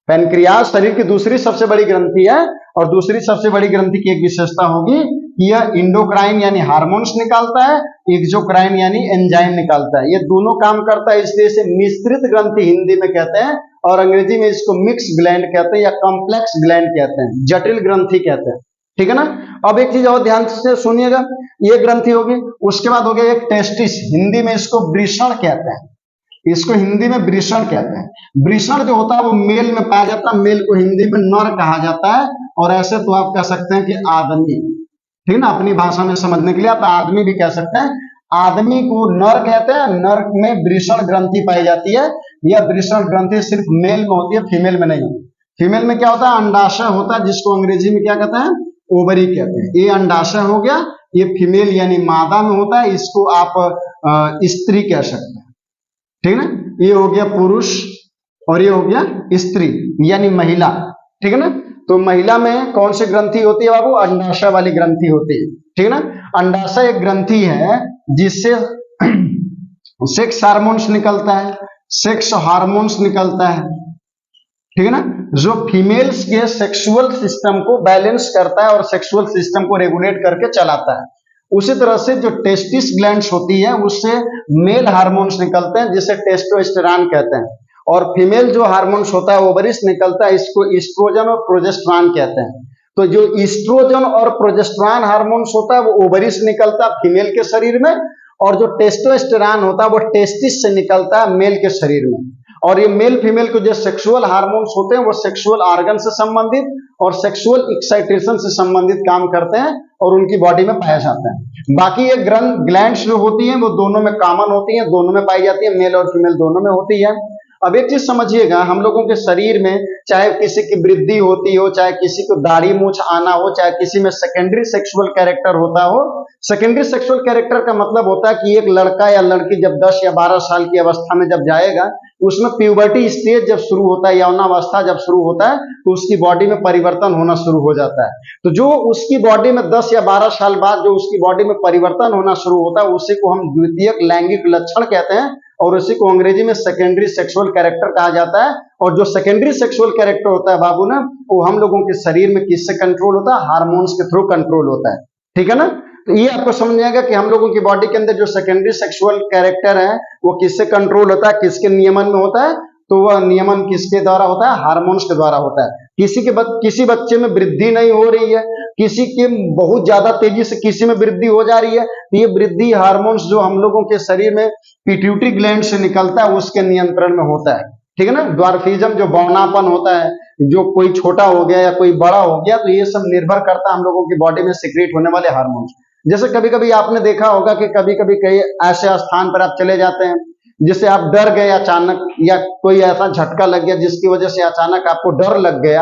पेनक्रियाज शरीर की दूसरी सबसे बड़ी ग्रंथि है, और दूसरी सबसे बड़ी ग्रंथि की एक विशेषता होगी कि यह इंडोक्राइन यानी हार्मोन्स निकालता है, एक्सोक्राइन यानी एंजाइम निकालता है। ये दोनों काम करता है, इसलिए इसे मिश्रित ग्रंथि हिंदी में कहते हैं, और अंग्रेजी में इसको मिक्स ग्लैंड कहते हैं या कॉम्प्लेक्स ग्लैंड कहते हैं, जटिल ग्रंथि कहते हैं, ठीक है ना। अब एक चीज और ध्यान से सुनिएगा, ये ग्रंथि होगी, उसके बाद हो गया एक टेस्टिस, हिंदी में इसको वृषण कहते हैं, इसको हिंदी में वृषण कहते हैं। वृषण जो होता है वो मेल में पाया जाता है, मेल को हिंदी में नर कहा जाता है, और ऐसे तो आप कह सकते हैं कि आदमी, ठीक है ना, अपनी भाषा में समझने के लिए आप आदमी भी कह सकते हैं। आदमी को नर कहते हैं, नर में वृषण ग्रंथि पाई जाती है। यह वृषण ग्रंथि सिर्फ मेल में होती है, फीमेल में नहीं होती। फीमेल में क्या होता है? अंडाशय होता है, जिसको अंग्रेजी में क्या कहते हैं? ओवरी कहते हैं। ये अंडाशय हो गया, ये फीमेल यानी मादा में होता है, इसको आप स्त्री कह सकते हैं, ठीक है ना। ये हो गया पुरुष और ये हो गया स्त्री यानी महिला, ठीक है ना। तो महिला में कौन सी ग्रंथि होती है बाबू? अंडाशय वाली ग्रंथि होती है, ठीक है ना। अंडाशय एक ग्रंथि है जिससे सेक्स हार्मोन्स निकलता है, सेक्स हार्मोन्स निकलता है, ठीक है ना, जो फीमेल्स के सेक्सुअल सिस्टम को बैलेंस करता है और सेक्सुअल सिस्टम को रेगुलेट करके चलाता है। उसी तरह से जो टेस्टिस ग्लैंड्स होती है उससे मेल हार्मोन्स निकलते हैं जिसे टेस्टोस्टेरॉन कहते हैं, और फीमेल जो हार्मोन्स होता है ओवरिस निकलता है, इसको ईस्ट्रोजन और प्रोजेस्टेरॉन कहते हैं। तो जो ईस्ट्रोजन और प्रोजेस्टेरॉन हार्मोन्स होता है वो ओवरिस निकलता है फीमेल के शरीर में, और जो टेस्टोस्टेरॉन होता है वो टेस्टिस से निकलता है मेल के शरीर में। और ये मेल फीमेल को जो सेक्सुअल हार्मोन्स होते हैं वो सेक्सुअल ऑर्गन से संबंधित और सेक्सुअल एक्साइटेशन से संबंधित काम करते हैं और उनकी बॉडी में पाया जाता है। बाकी ये ग्लैंड्स जो होती हैं वो दोनों में कॉमन होती हैं, दोनों में पाई जाती है, मेल और फीमेल दोनों में होती है। अब एक चीज समझिएगा, हम लोगों के शरीर में चाहे किसी की वृद्धि होती हो, चाहे किसी को दाढ़ी मूछ आना हो, चाहे किसी में सेकेंडरी सेक्सुअल कैरेक्टर होता हो। सेकेंडरी सेक्सुअल कैरेक्टर का मतलब होता है कि एक लड़का या लड़की जब 10 या 12 साल की अवस्था में जब जाएगा, उसमें प्यूबर्टी स्टेज जब शुरू होता है, यौनावस्था जब शुरू होता है, तो उसकी बॉडी में परिवर्तन होना शुरू हो जाता है। तो जो उसकी बॉडी में 10 या 12 साल बाद जो उसकी बॉडी में परिवर्तन होना शुरू होता है उसी को हम द्वितीयक लैंगिक लक्षण कहते हैं, और उसी को अंग्रेजी में सेकेंडरी सेक्सुअल कैरेक्टर कहा जाता है। और जो सेकेंडरी सेक्सुअल कैरेक्टर होता है बाबू ना, वो हम लोगों के शरीर में किससे कंट्रोल होता है? हार्मोन्स के थ्रू कंट्रोल होता है, ठीक है ना। तो ये आपको समझ आएगा कि हम लोगों की बॉडी के अंदर जो सेकेंडरी सेक्सुअल कैरेक्टर है वो किससे कंट्रोल होता है, किसके नियमन में होता है? तो वह नियमन किसके द्वारा होता है? हार्मोन्स के द्वारा होता है। किसी बच्चे में वृद्धि नहीं हो रही है, किसी के बहुत ज्यादा तेजी से किसी में वृद्धि हो जा रही है, तो ये वृद्धि हार्मोन्स जो हम लोगों के शरीर में पिट्यूटरी ग्लैंड से निकलता है उसके नियंत्रण में होता है, ठीक है ना। ड्वार्फिज्म जो बौनापन होता है, जो कोई छोटा हो गया या कोई बड़ा हो गया, तो ये सब निर्भर करता है हम लोगों की बॉडी में सिक्रेट होने वाले हार्मोन्स। जैसे कभी कभी आपने देखा होगा कि कभी कभी कई ऐसे स्थान पर आप चले जाते हैं जिससे आप डर गए अचानक, या कोई ऐसा झटका लग गया जिसकी वजह से अचानक आपको डर लग गया,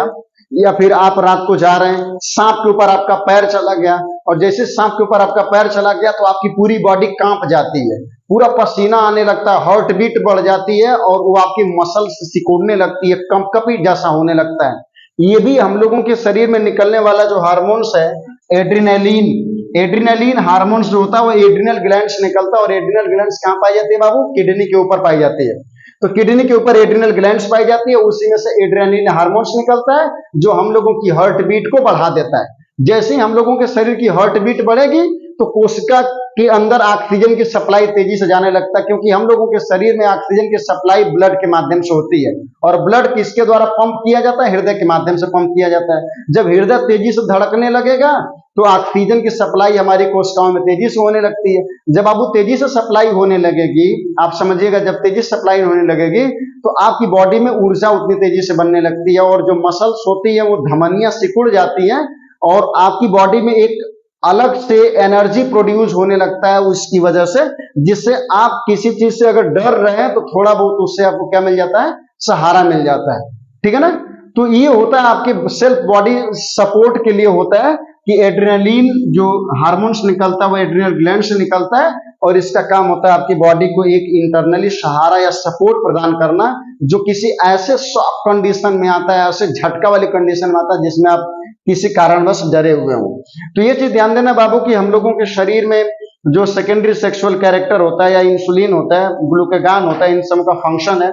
या फिर आप रात को जा रहे हैं, सांप के ऊपर आपका पैर चला गया, और जैसे सांप के ऊपर आपका पैर चला गया तो आपकी पूरी बॉडी कांप जाती है, पूरा पसीना आने लगता है, हार्ट बीट बढ़ जाती है, और वो आपकी मसल्स सिकुड़ने लगती है, कंपकपी जैसा होने लगता है। ये भी हम लोगों के शरीर में निकलने वाला जो हार्मोन्स है एड्रिनलिन, एड्रिनलिन हार्मोन्स जो होता है वो एड्रिनल ग्लैंड से निकलता है। और एड्रिनल ग्लैंड्स कहाँ पाई जाती है बाबू? किडनी के ऊपर पाई जाती है। तो किडनी के ऊपर एड्रिनल ग्लैंड्स पाई जाती है, उसी में से एड्रिनलिन हार्मोन्स निकलता है जो हम लोगों की हार्ट बीट को बढ़ा देता है। जैसे ही हम लोगों के शरीर की हार्ट बीट बढ़ेगी तो कोशिका के अंदर ऑक्सीजन की सप्लाई तेजी से जाने लगता है, क्योंकि हम लोगों के शरीर में ऑक्सीजन की सप्लाई ब्लड के माध्यम से होती है। और ब्लड किसके द्वारा पंप किया जाता है? हृदय के माध्यम से पंप किया जाता है। जब हृदय तेजी से धड़कने लगेगा तो ऑक्सीजन की सप्लाई हमारी कोशिकाओं में तेजी से होने लगती है। जब बाबू तेजी से सप्लाई होने लगेगी, आप समझिएगा, जब तेजी से सप्लाई होने लगेगी तो आपकी बॉडी में ऊर्जा उतनी तेजी से बनने लगती है, और जो मसल्स होती है वो धमनियां सिकुड़ जाती हैं, और आपकी बॉडी में एक अलग से एनर्जी प्रोड्यूस होने लगता है उसकी वजह से, जिससे आप किसी चीज से अगर डर रहे हैं तो थोड़ा बहुत उससे आपको क्या मिल जाता है? सहारा मिल जाता है। ठीक है ना? तो ये होता है आपके सेल्फ बॉडी सपोर्ट के लिए होता है कि एड्रेनलिन जो हार्मोन्स निकलता है वो एड्रिनल ग्लैंड से निकलता है, और इसका काम होता है आपकी बॉडी को एक इंटरनली सहारा या सपोर्ट प्रदान करना, जो किसी ऐसे शॉक कंडीशन में आता है, ऐसे झटका वाली कंडीशन में आता है जिसमें आप किसी कारणवश डरे हुए हो। तो ये चीज ध्यान देना बाबू कि हम लोगों के शरीर में जो सेकेंडरी सेक्सुअल कैरेक्टर होता है या इंसुलिन होता है, ग्लूकागॉन होता है, इन सब का फंक्शन है।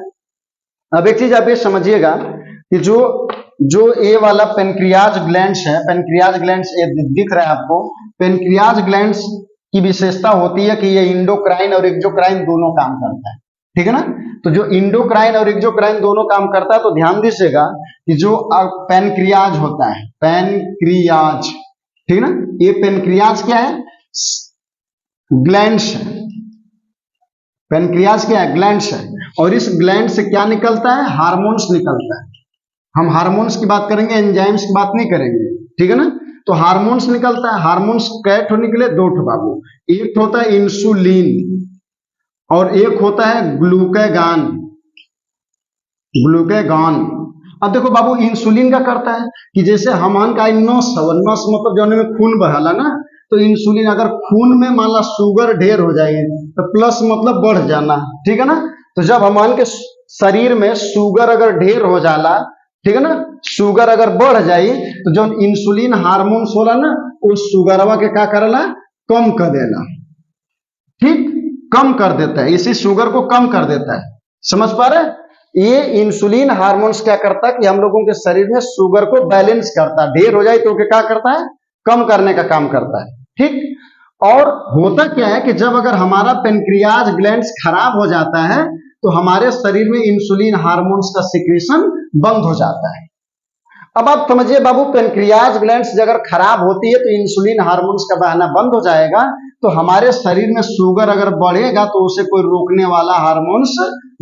अब एक चीज आप ये समझिएगा कि जो ये वाला पेनक्रियाज ग्लैंड्स है, पेनक्रियाज ग्लैंड्स ये दिख रहा है आपको, पेनक्रियाज ग्लैंड्स की विशेषता होती है कि ये इंडोक्राइन और एक्सोक्राइन दोनों काम करता है। ठीक है ना? तो जो इंडोक्राइन और एक्सोक्राइन दोनों काम करता है, तो ध्यान दीजिएगा कि जो पेनक्रियाज होता है, पेनक्रियाज, ठीक है ना, ये पेनक्रियाज क्या है? ग्लैंड्स है। पेनक्रियाज क्या है? ग्लैंड्स है। और इस ग्लैंड से क्या निकलता है? हार्मोन्स निकलता है। हम हार्मोन्स की बात करेंगे, एंजाइम्स की बात नहीं करेंगे। ठीक है ना? तो हार्मोन्स निकलता है। हार्मोन्स कै ठो निकले? दो ठो बाबू। एक होता है इंसुलिन और एक होता है ग्लूकागॉन। ग्लूकागॉन। अब देखो बाबू, इंसुलिन क्या करता है कि जैसे हमन का नस मतलब जो में खून बहाला ना, तो इंसुलिन अगर खून में मान ला शुगर ढेर हो जाए तो प्लस मतलब बढ़ जाना। ठीक है ना? तो जब हमन के शरीर में शुगर अगर ढेर हो जाला, ठीक है ना, शुगर अगर बढ़ जाए तो जो इंसुलिन हार्मोन्स होला ना, वो शुगरवा के क्या करला? कम कर देला। ठीक, कम कर देता है, इसी शुगर को कम कर देता है। समझ पा रहे? ये इंसुलिन हार्मोन्स क्या करता है कि हम लोगों के शरीर में शुगर को बैलेंस करता है। ढेर हो जाए तो क्या करता है? कम करने का काम करता है। ठीक। और होता क्या है कि जब अगर हमारा पेनक्रियाज ग्लैंड्स खराब हो जाता है तो हमारे शरीर में इंसुलिन हार्मोन्स का सिक्रीशन बंद हो जाता है। अब आप समझिए बाबू, पेनक्रियाज ग्लैंड्स अगर खराब होती है तो इंसुलिन हार्मोन्स का बहना बंद हो जाएगा, तो हमारे शरीर में शुगर अगर बढ़ेगा तो उसे कोई रोकने वाला हार्मोन्स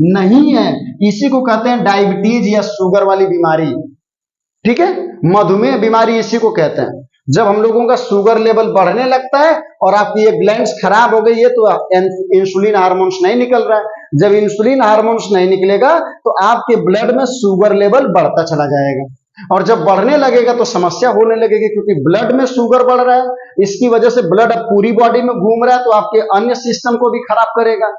नहीं है। इसी को कहते हैं डायबिटीज या शुगर वाली बीमारी। ठीक है, मधुमेह बीमारी इसी को कहते हैं। जब हम लोगों का शुगर लेवल बढ़ने लगता है और आपकी ये ग्लैंड्स खराब हो गई है तो इंसुलिन हार्मोन्स नहीं निकल रहा है। जब इंसुलिन हार्मोन्स नहीं निकलेगा तो आपके ब्लड में शुगर लेवल बढ़ता चला जाएगा, और जब बढ़ने लगेगा तो समस्या होने लगेगी, क्योंकि ब्लड में शुगर बढ़ रहा है। इसकी वजह से ब्लड अब पूरी बॉडी में घूम रहा है तो आपके अन्य सिस्टम को भी खराब करेगा।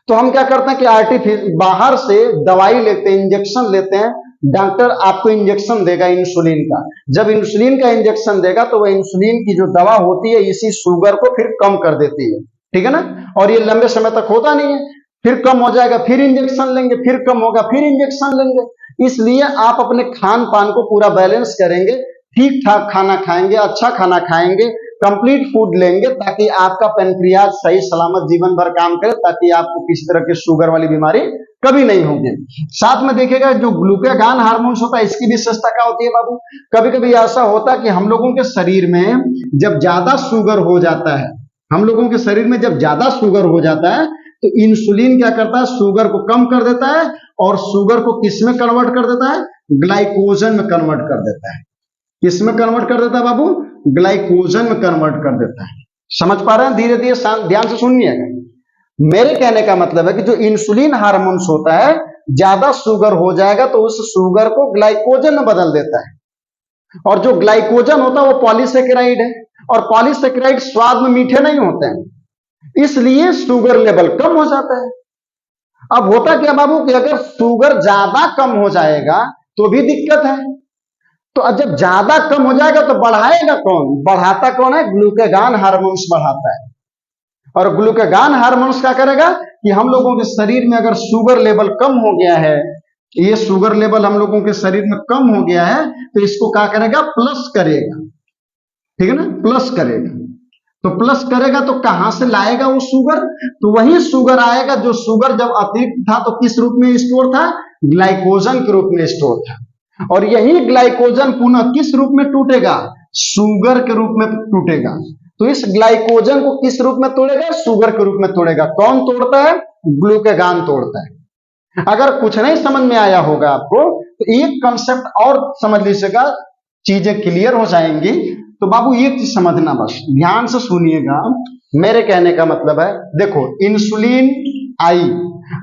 तो हम क्या करते हैं कि आर्टिफिशियल बाहर से दवाई लेते हैं, इंजेक्शन लेते हैं। डॉक्टर आपको इंजेक्शन देगा इंसुलिन का। जब इंसुलिन का इंजेक्शन देगा तो वह इंसुलिन की जो दवा होती है इसी शुगर को फिर कम कर देती है। ठीक है ना? और ये लंबे समय तक होता नहीं है, फिर कम हो जाएगा, फिर इंजेक्शन लेंगे, फिर कम होगा, फिर इंजेक्शन लेंगे। इसलिए आप अपने खान पान को पूरा बैलेंस करेंगे, ठीक ठाक खाना खाएंगे, अच्छा खाना खाएंगे, कंप्लीट फूड लेंगे, ताकि आपका पेनक्रियाज सही सलामत जीवन भर काम करे, ताकि आपको किसी तरह की शुगर वाली बीमारी कभी नहीं होगी। साथ में देखिएगा जो ग्लूकागॉन हार्मोन्स होता है इसकी विशेषता क्या होती है बाबू? कभी कभी ऐसा होता है कि हम लोगों के शरीर में जब ज्यादा शुगर हो जाता है, हम लोगों के शरीर में जब ज्यादा शुगर हो जाता है तो इंसुलिन क्या करता है? शुगर को कम कर देता है, और शुगर को किस में कन्वर्ट कर देता है? ग्लाइकोजन में कन्वर्ट कर देता है। किस में कन्वर्ट कर देता है बाबू? ग्लाइकोजन में कन्वर्ट कर देता है। समझ पा रहे हैं? धीरे धीरे ध्यान से सुनिएगा। मेरे कहने का मतलब है कि जो इंसुलिन हार्मोन्स होता है, ज्यादा शुगर हो जाएगा तो उस शुगर को ग्लाइकोजन में बदल देता है, और जो ग्लाइकोजन होता है वो पॉलीसेकेराइड है, और पॉलीसेकेराइड स्वाद में मीठे नहीं होते हैं, इसलिए शुगर लेवल कम हो जाता है। अब होता क्या बाबू कि अगर शुगर ज्यादा कम हो जाएगा तो भी दिक्कत है। तो जब ज्यादा कम हो जाएगा तो बढ़ाएगा कौन? बढ़ाता कौन है? ग्लूकागॉन हार्मोन्स बढ़ाता है। और ग्लूकागॉन हार्मोन्स क्या करेगा कि हम लोगों के शरीर में अगर शुगर लेवल कम हो गया है, ये शुगर लेवल हम लोगों के शरीर में कम हो गया है, तो इसको क्या करेगा? प्लस करेगा। ठीक है ना, प्लस करेगा। तो प्लस करेगा तो कहां से लाएगा वो शुगर, तो वही शुगर आएगा जो शुगर जब अतिरिक्त था तो किस रूप में स्टोर था, ग्लाइकोजन के रूप में स्टोर था। और यही ग्लाइकोजन पुनः किस रूप में टूटेगा, शुगर के रूप में टूटेगा। तो इस ग्लाइकोजन को किस रूप में तोड़ेगा, शुगर के रूप में तोड़ेगा। कौन तोड़ता है, ग्लूकेगान तोड़ता है। अगर कुछ नहीं समझ में आया होगा आपको तो एक कंसेप्ट और समझ लीजिएगा, चीजें क्लियर हो जाएंगी। तो बाबू एक चीज समझना, बस ध्यान से सुनिएगा, मेरे कहने का मतलब है, देखो इंसुलिन आई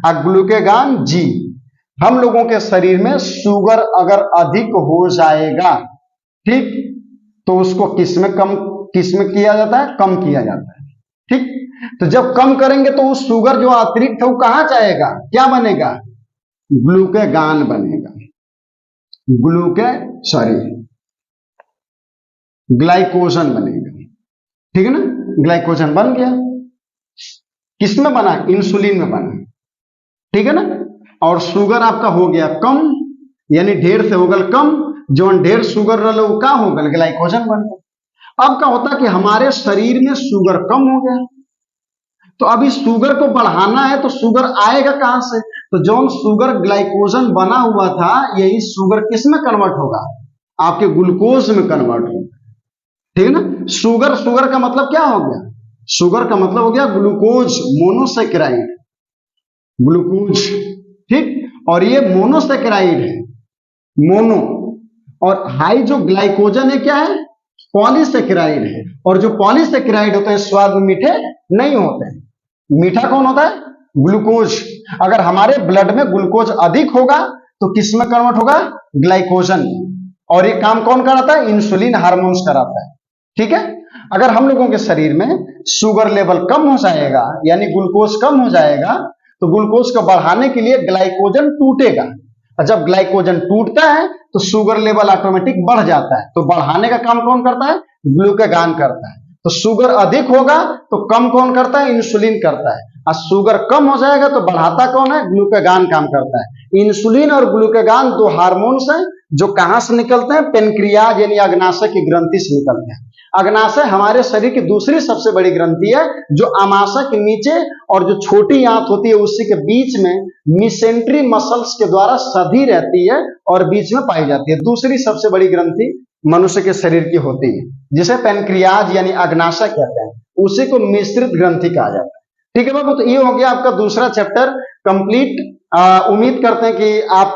और ग्लूकेगान जी। हम लोगों के शरीर में शुगर अगर अधिक हो जाएगा, ठीक, तो उसको किस में किया जाता है, कम किया जाता है। ठीक, तो जब कम करेंगे तो उस शुगर जो अतिरिक्त है वो कहां जाएगा, क्या बनेगा, ग्लूकेगान बनेगा, ग्लाइकोजन बनेगा। ठीक है ना, ग्लाइकोजन बन गया, किसमें बना, इंसुलिन में बना। ठीक है ना, और शुगर आपका हो गया कम, यानी ढेर से होगल कम, जो ढेर शुगर रहा वो का होगल, ग्लाइकोजन बन गया। अब क्या होता कि हमारे शरीर में शुगर कम हो गया, तो अभी शुगर को बढ़ाना है तो शुगर आएगा कहां से, तो जो शुगर ग्लाइकोजन बना हुआ था यही शुगर किस में कन्वर्ट होगा, आपके ग्लूकोज में कन्वर्ट होगा। ठीक है ना, शुगर का मतलब क्या हो गया, शुगर का मतलब हो गया ग्लूकोज, मोनोसेकेराइड, ग्लूकोज। ठीक, और ये मोनोसेकेराइड है, मोनो, और हाई जो ग्लाइकोजन है क्या है, पॉलीसेकेराइड है। और जो पॉलीसेकेराइड होते हैं स्वाद में मीठे नहीं होते हैं, मीठा कौन होता है, ग्लूकोज। अगर हमारे ब्लड में ग्लूकोज अधिक होगा तो किस में कन्वर्ट होगा, ग्लाइकोजन। और ये काम कौन कराता है, इंसुलिन हार्मोन्स कराता है। ठीक है, अगर हम लोगों के शरीर में शुगर लेवल कम हो जाएगा, यानी ग्लूकोज कम हो जाएगा, तो ग्लूकोज को बढ़ाने के लिए ग्लाइकोजन टूटेगा, और जब ग्लाइकोजन टूटता है तो शुगर लेवल ऑटोमेटिक बढ़ जाता है। तो बढ़ाने का काम कौन करता है, ग्लूकेगान करता है। तो शुगर अधिक होगा तो कम कौन करता है, इंसुलिन करता है, और शुगर कम हो जाएगा तो बढ़ाता कौन है, ग्लूकेगान काम करता है। इंसुलिन और ग्लूकेगान दो हार्मोन्स हैं जो कहां से निकलते हैं, पेनक्रियाज यानी अग्नाशय की ग्रंथि से निकलते हैं। अग्नाशय हमारे शरीर की दूसरी सबसे बड़ी ग्रंथि है, जो अमाशय के नीचे और जो छोटी आंत होती है उसी के बीच में मिसेंट्री मसल्स के द्वारा सधी रहती है और बीच में पाई जाती है। दूसरी सबसे बड़ी ग्रंथि मनुष्य के शरीर की होती है, जिसे पेनक्रियाज यानी अग्नाशय कहते हैं, उसी को मिश्रित ग्रंथि कहा जाता है। ठीक है बाबू, तो ये हो गया आपका दूसरा चैप्टर कंप्लीट। उम्मीद करते हैं कि आप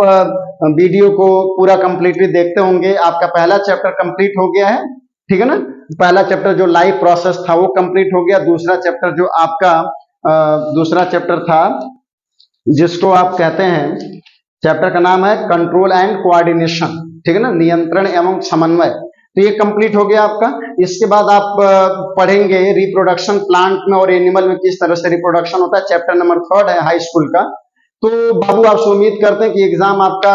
वीडियो को पूरा कंप्लीटली देखते होंगे। आपका पहला चैप्टर कंप्लीट हो गया है, ठीक है ना, पहला चैप्टर जो लाइव प्रोसेस था वो कंप्लीट हो गया। दूसरा चैप्टर जो आपका दूसरा चैप्टर था जिसको आप कहते हैं, चैप्टर का नाम है कंट्रोल एंड कोऑर्डिनेशन, ठीक है ना, नियंत्रण एवं समन्वय, तो ये कंप्लीट हो गया आपका। इसके बाद आप पढ़ेंगे रिप्रोडक्शन प्लांट में और एनिमल में किस तरह से रिप्रोडक्शन होता है, चैप्टर नंबर 3 है हाई स्कूल का। तो बाबू आपसे उम्मीद करते हैं कि एग्जाम आपका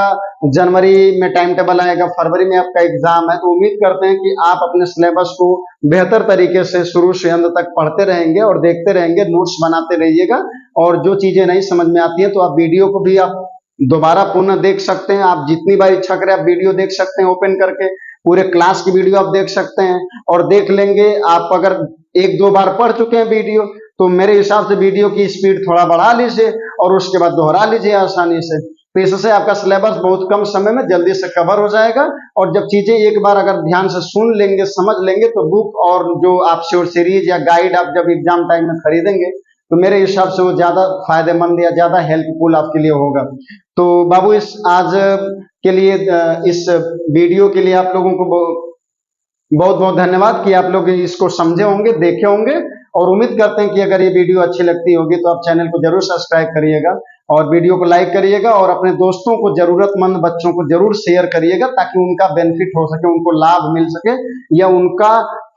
जनवरी में टाइम टेबल आएगा, फरवरी में आपका एग्जाम है, तो उम्मीद करते हैं कि आप अपने सिलेबस को बेहतर तरीके से शुरू से अंत तक पढ़ते रहेंगे और देखते रहेंगे, नोट्स बनाते रहिएगा। और जो चीजें नहीं समझ में आती हैं तो आप वीडियो को भी आप दोबारा पुनः देख सकते हैं। आप जितनी बार इच्छा करें आप वीडियो देख सकते हैं, ओपन करके पूरे क्लास की वीडियो आप देख सकते हैं और देख लेंगे। आप अगर 1-2 बार पढ़ चुके हैं वीडियो तो मेरे हिसाब से वीडियो की स्पीड थोड़ा बढ़ा लीजिए और उसके बाद दोहरा लीजिए आसानी से। तो इससे आपका सिलेबस बहुत कम समय में जल्दी से कवर हो जाएगा। और जब चीजें एक बार अगर ध्यान से सुन लेंगे, समझ लेंगे, तो बुक और जो आप सीरीज या गाइड आप जब एग्जाम टाइम में खरीदेंगे तो मेरे हिसाब से वो ज्यादा फायदेमंद या ज्यादा हेल्पफुल आपके लिए होगा। तो बाबू इस आज के लिए इस वीडियो के लिए आप लोगों को बहुत बहुत धन्यवाद कि आप लोग इसको समझे होंगे, देखे होंगे, और उम्मीद करते हैं कि अगर ये वीडियो अच्छी लगती होगी तो आप चैनल को जरूर सब्सक्राइब करिएगा और वीडियो को लाइक करिएगा और अपने दोस्तों को, जरूरतमंद बच्चों को जरूर शेयर करिएगा ताकि उनका बेनिफिट हो सके, उनको लाभ मिल सके या उनका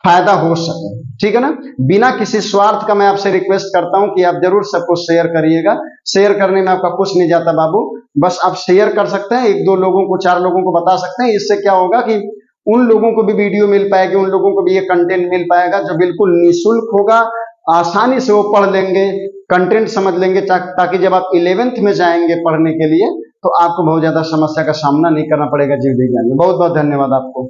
फायदा हो सके। ठीक है ना, बिना किसी स्वार्थ का मैं आपसे रिक्वेस्ट करता हूं कि आप जरूर सबको शेयर करिएगा। शेयर करने में आपका कुछ नहीं जाता बाबू, बस आप शेयर कर सकते हैं, 1-2 लोगों को, 4 लोगों को बता सकते हैं। इससे क्या होगा कि उन लोगों को भी वीडियो मिल पाएगी, उन लोगों को भी ये कंटेंट मिल पाएगा जो बिल्कुल निःशुल्क होगा, आसानी से वो पढ़ लेंगे, कंटेंट समझ लेंगे, ताकि जब आप 11th में जाएंगे पढ़ने के लिए तो आपको बहुत ज्यादा समस्या का सामना नहीं करना पड़ेगा जीव विज्ञान में। बहुत बहुत धन्यवाद आपको।